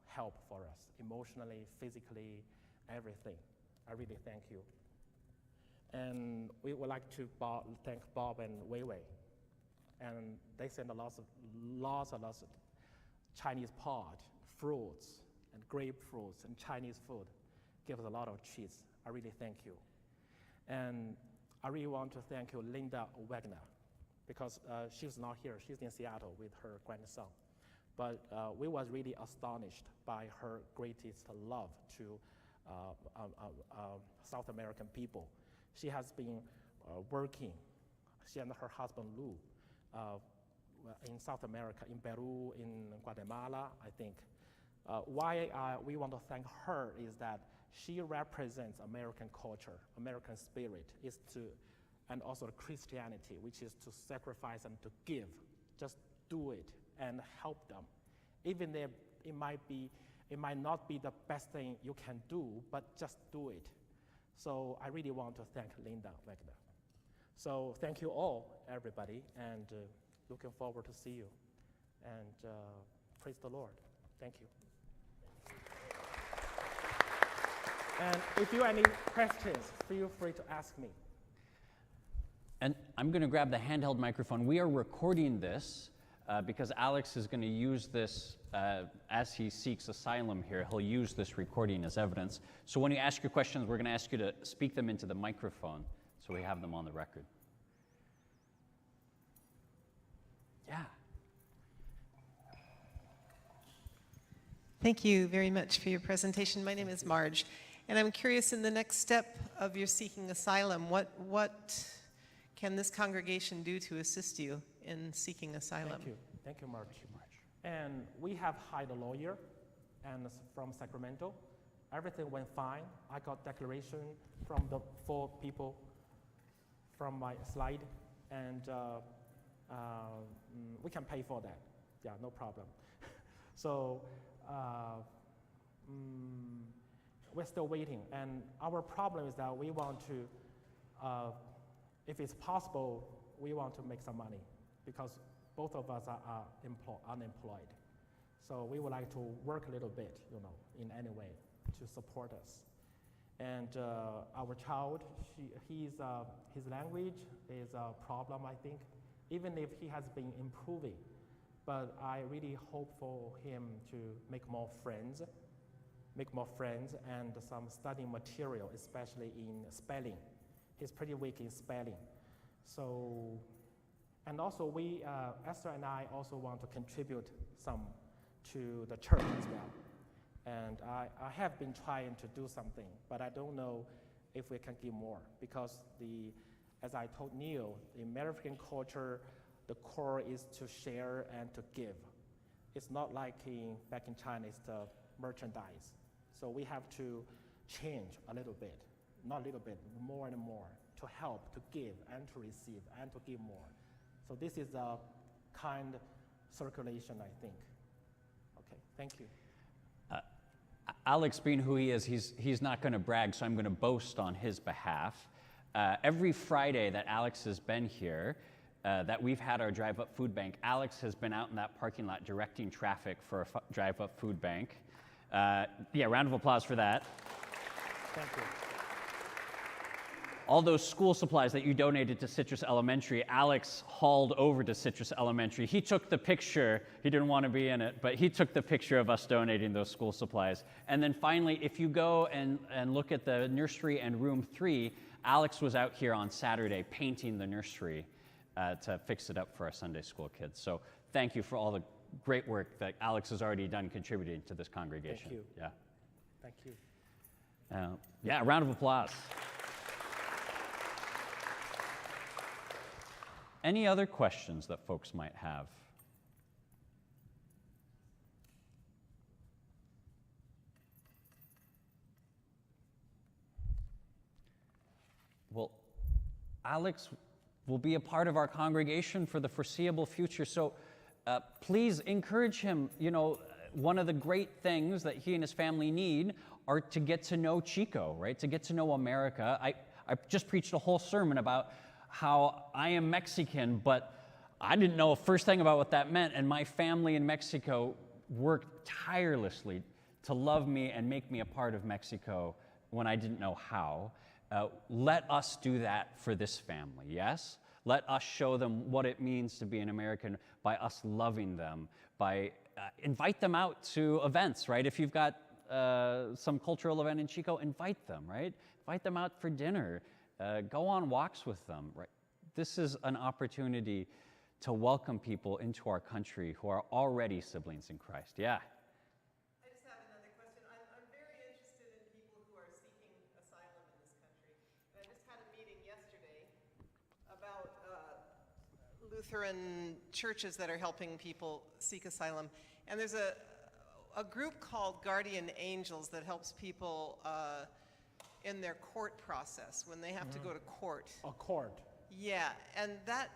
help for us, emotionally, physically, everything. I really thank you. And we would like to thank Bob and Wei Wei. And they send lots of Chinese pot, fruits, and grapefruits, and Chinese food. Give us a lot of cheese. I really thank you. And I really want to thank you, Linda Wagner, because she's not here. She's in Seattle with her grandson. But we was really astonished by her greatest love to South American people. She has been working, she and her husband Lou, in South America, in Peru, in Guatemala, I think. Why we want to thank her is that she represents American culture, American spirit, and also Christianity, which is to sacrifice and to give. Just do it and help them. Even if it might not be the best thing you can do, but just do it. So I really want to thank Linda Wagner. So thank you all, everybody, and looking forward to see you. And praise the Lord. Thank you. And if you have any questions, feel free to ask me. And I'm going to grab the handheld microphone. We are recording this because Alex is going to use this as he seeks asylum here. He'll use this recording as evidence. So when you ask your questions, we're going to ask you to speak them into the microphone so we have them on the record. Yeah. Thank you very much for your presentation. My name is Marge, and I'm curious, in the next step of your seeking asylum, what can this congregation do to assist you in seeking asylum? Thank you, Marge. And we have hired a lawyer, and from Sacramento. Everything went fine. I got declaration from the 4 people from my slide, and we can pay for that. Yeah, no problem. So we're still waiting, and our problem is that we want to, if it's possible, we want to make some money, because both of us are unemployed. So we would like to work a little bit, in any way to support us. And our child, his language is a problem, I think, even if he has been improving. But I really hope for him to make more friends and some studying material, especially in spelling. He's pretty weak in spelling. So And also we, Esther and I also want to contribute some to the church as well. And I have been trying to do something, but I don't know if we can give more, because as I told Neil, the American culture, the core is to share and to give. It's not like back in China, it's the merchandise. So we have to change a little bit, not a little bit, more and more, to help, to give, and to receive, and to give more. So this is a kind circulation, I think. Okay, thank you. Alex, being who he is, he's not going to brag, so I'm going to boast on his behalf. Every Friday that Alex has been here, that we've had our Drive Up Food Bank, Alex has been out in that parking lot directing traffic for a Drive Up Food Bank. Yeah, round of applause for that. Thank you. All those school supplies that you donated to Citrus Elementary, Alex hauled over to Citrus Elementary. He took the picture. He didn't want to be in it, but he took the picture of us donating those school supplies. And then finally, if you go and look at the nursery and room 3, Alex was out here on Saturday painting the nursery to fix it up for our Sunday school kids. So thank you for all the great work that Alex has already done contributing to this congregation. Thank you. Yeah. Thank you. Yeah, a round of applause. Any other questions that folks might have? Well, Alex will be a part of our congregation for the foreseeable future, so please encourage him. You know, one of the great things that he and his family need are to get to know Chico, right? To get to know America. I just preached a whole sermon about how I am Mexican, but I didn't know a first thing about what that meant, and my family in Mexico worked tirelessly to love me and make me a part of Mexico when I didn't know how. Let us do that for this family, yes? Let us show them what it means to be an American by us loving them, by invite them out to events, right? If you've got some cultural event in Chico, invite them, right? Invite them out for dinner. Go on walks with them, right? This is an opportunity to welcome people into our country who are already siblings in Christ. Yeah. I just have another question. I'm very interested in people who are seeking asylum in this country. And I just had a meeting yesterday about Lutheran churches that are helping people seek asylum. And there's a group called Guardian Angels that helps people in their court process when they have to go to court. A court. Yeah, and that,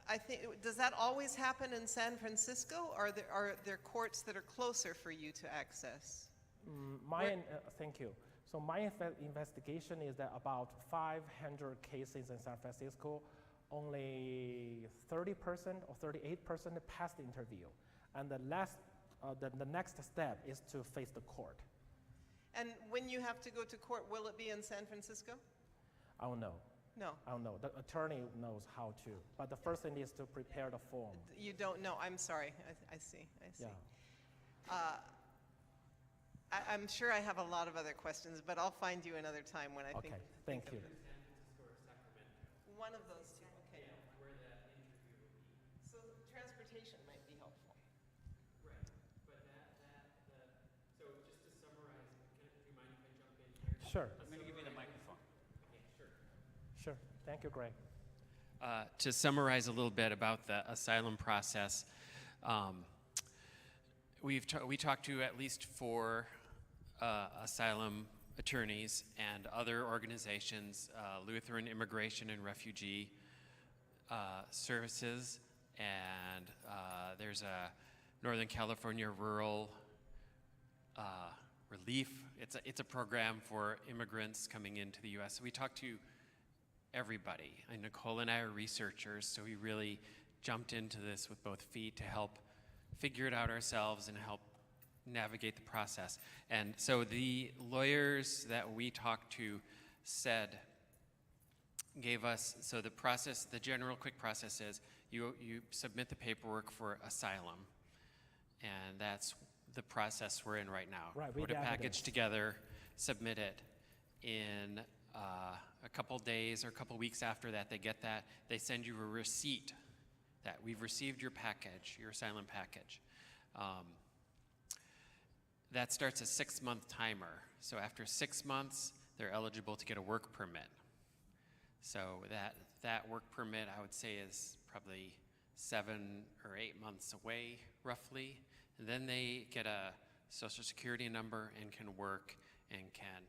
I think, does that always happen in San Francisco? Or are there courts that are closer for you to access? Thank you. So my investigation is that about 500 cases in San Francisco, only 30% or 38% passed the interview. And the next step is to face the court. And when you have to go to court, will it be in San Francisco? I don't know. No. I don't know. The attorney knows how to. But the first thing is to prepare the form. You don't know. I'm sorry. I see. Yeah. I'm sure I have a lot of other questions, but I'll find you another time when I Okay. Thank you. One of those two. Okay. So transportation might be helpful. Sure. I'm going to give you the microphone. Sure. Thank you, Greg. To summarize a little bit about the asylum process, we talked to at least 4 asylum attorneys and other organizations, Lutheran Immigration and Refugee Services, and there's a Northern California Rural Relief. It's a program for immigrants coming into the U.S. So we talked to everybody. And Nicole and I are researchers, so we really jumped into this with both feet to help figure it out ourselves and help navigate the process. And so the lawyers that we talked to gave us, so the process, the general quick process is you submit the paperwork for asylum, and that's the process we're in right now. Right, Put a with package evidence. together, submit it. In a couple days or a couple weeks after that, they get that. They send you a receipt that. We've received your package, your asylum package. That starts a 6-month timer. So after 6 months, they're eligible to get a work permit. So that work permit, I would say, is probably 7 or 8 months away, roughly. And then they get a social security number and can work and can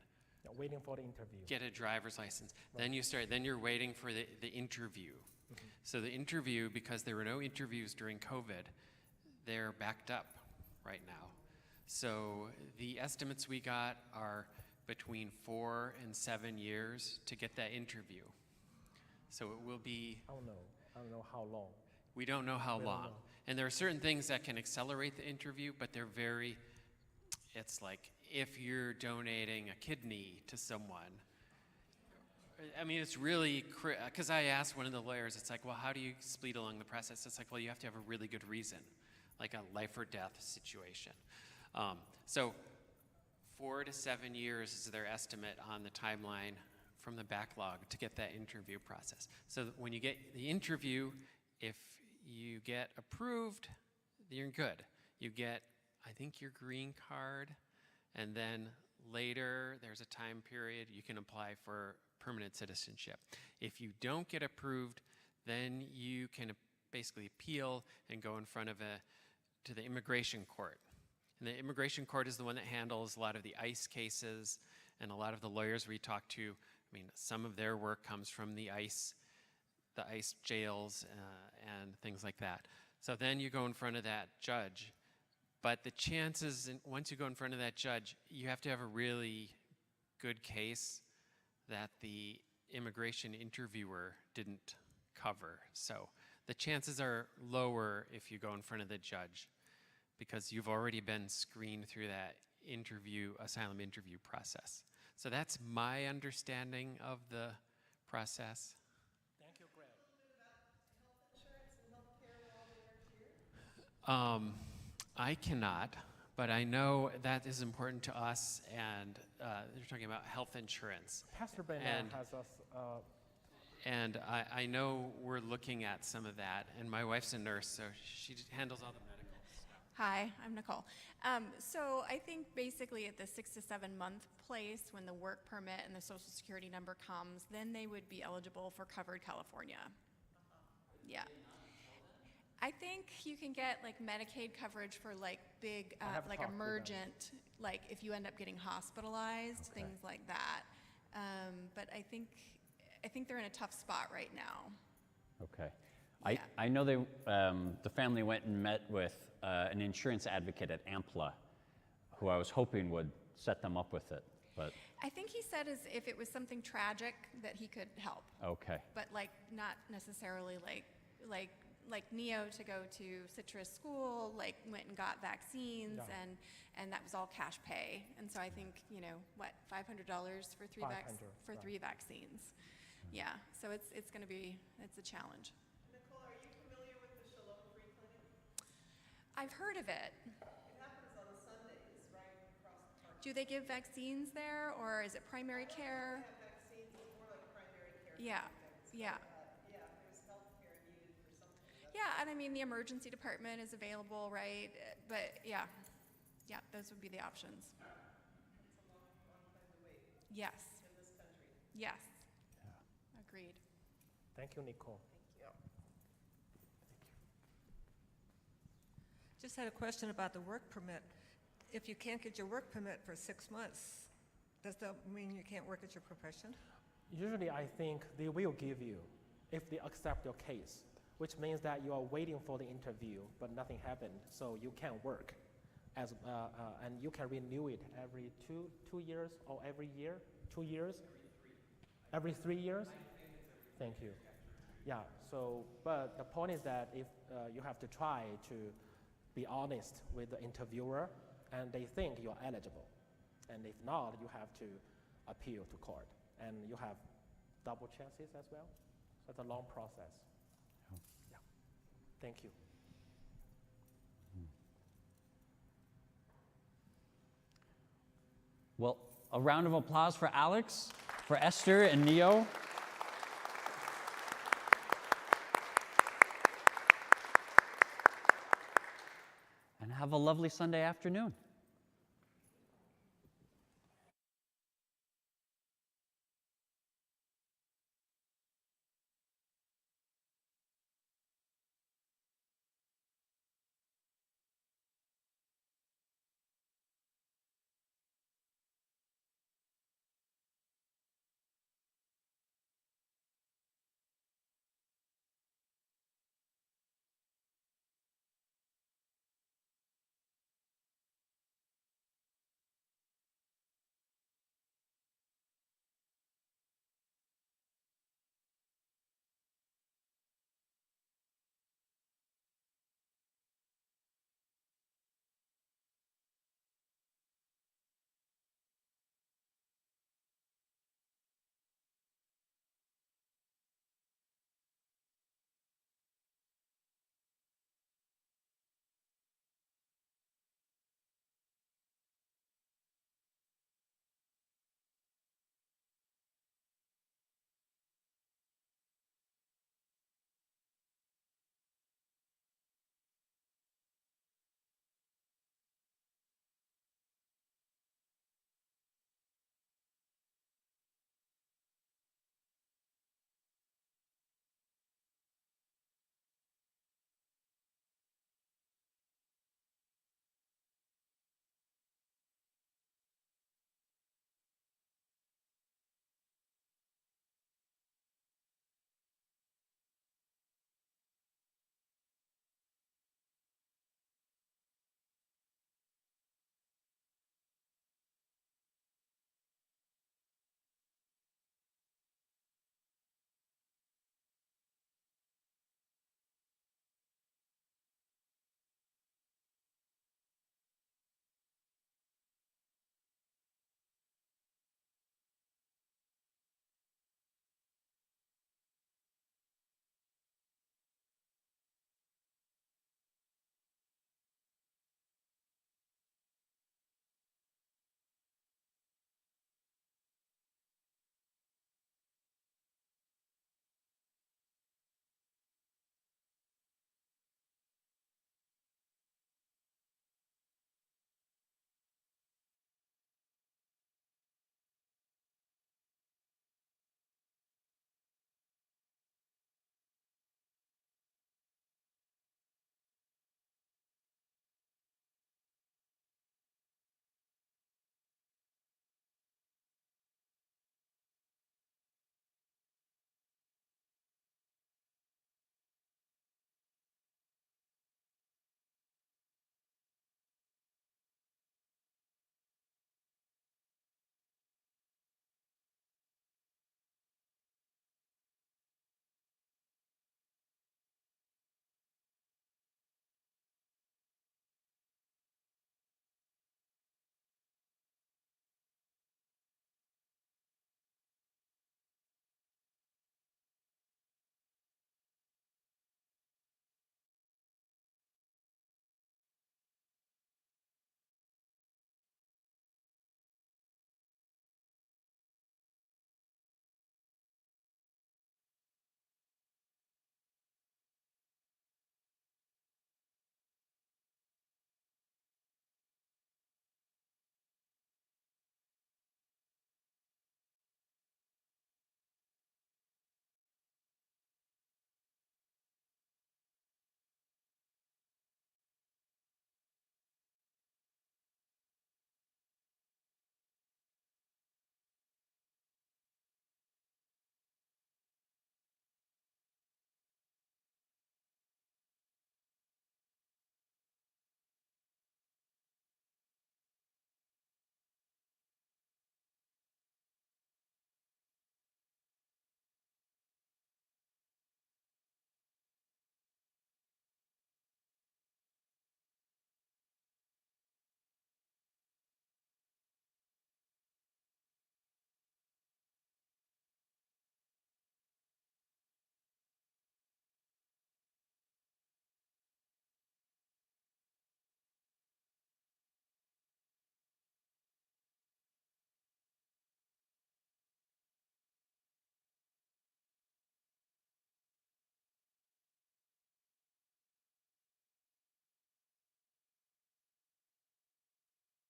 Waiting for the interview. get a driver's license. Then you're waiting for the interview. So the interview, because there were no interviews during COVID, they're backed up right now. So the estimates we got are between 4 and 7 years to get that interview. So it will be, I don't know how long. we don't know how We don't long. know. And there are certain things that can accelerate the interview, but they're very, it's like if you're donating a kidney to someone, I mean, it's really, because I asked one of the lawyers, it's like, well, how do you speed along the process? It's like, well, you have to have a really good reason, like a life or death situation. So 4 to 7 years is their estimate on the timeline from the backlog to get that interview process. So when you get the interview, if you get approved, you're good. You get, I think, your green card, and then later there's a time period you can apply for permanent citizenship. If you don't get approved, then you can basically appeal and go in front of to the immigration court. And the immigration court is the one that handles a lot of the ICE cases, and a lot of the lawyers we talk to, I mean, some of their work comes from the ICE jails and things like that. So then you go in front of that judge. But the chances, once you go in front of that judge, you have to have a really good case that the immigration interviewer didn't cover. So the chances are lower if you go in front of the judge, because you've already been screened through that asylum interview process. So that's my understanding of the process. Thank you, Greg. I cannot, but I know that is important to us, and they're talking about health insurance. Pastor Bernard And- has us. And I know we're looking at some of that, and my wife's a nurse, so she handles all the medical stuff. Hi, I'm Nicole. So I think basically at the 6 to 7 month place, when the work permit and the social security number comes, then they would be eligible for covered California. Yeah. I think you can get like Medicaid coverage for like big, I have like talked with them. emergent, like if you end up getting hospitalized, Okay. things like that. But I think they're in a tough spot right now. Okay. Yeah. I know the family went and met with an insurance advocate at AMPLA, who I was hoping would set them up with it, but I think he said as if it was something tragic that he could help. okay. But like not necessarily like Neo to go to Citrus School, like went and got vaccines, Yeah. and that was all cash pay. And so I think, you know, what, $500 for three 500, right. 3 vaccines. Yeah, so it's going to be, it's a challenge. Nicole, are you familiar with the Shalom Free Clinic? I've heard of it. It happens on Sundays right across the park. Do they give vaccines there, or is it primary care? They have vaccines, it's more like primary care. Yeah, yeah. Yeah, if there's healthcare needed for something. Yeah, and I mean, the emergency department is available, right? But yeah, those would be the options. It's a long time to wait Yes, in this country. yes. Agreed. Thank you, Nicole. Just had a question about the work permit. If you can't get your work permit for 6 months, does that mean you can't work at your profession? Usually, I think they will give you if they accept your case, which means that you are waiting for the interview, but nothing happened, so you can't work. And you can renew it every two years or every year, 2 years? Every 3 years? Thank you. Yeah, so, but the point is that if you have to try to be honest with the interviewer, and they think you're eligible. And if not, you have to appeal to court. And you have double chances as well. So it's a long process. Yeah. Thank you. Well, a round of applause for Alex, for Esther and Neo. have a lovely Sunday afternoon.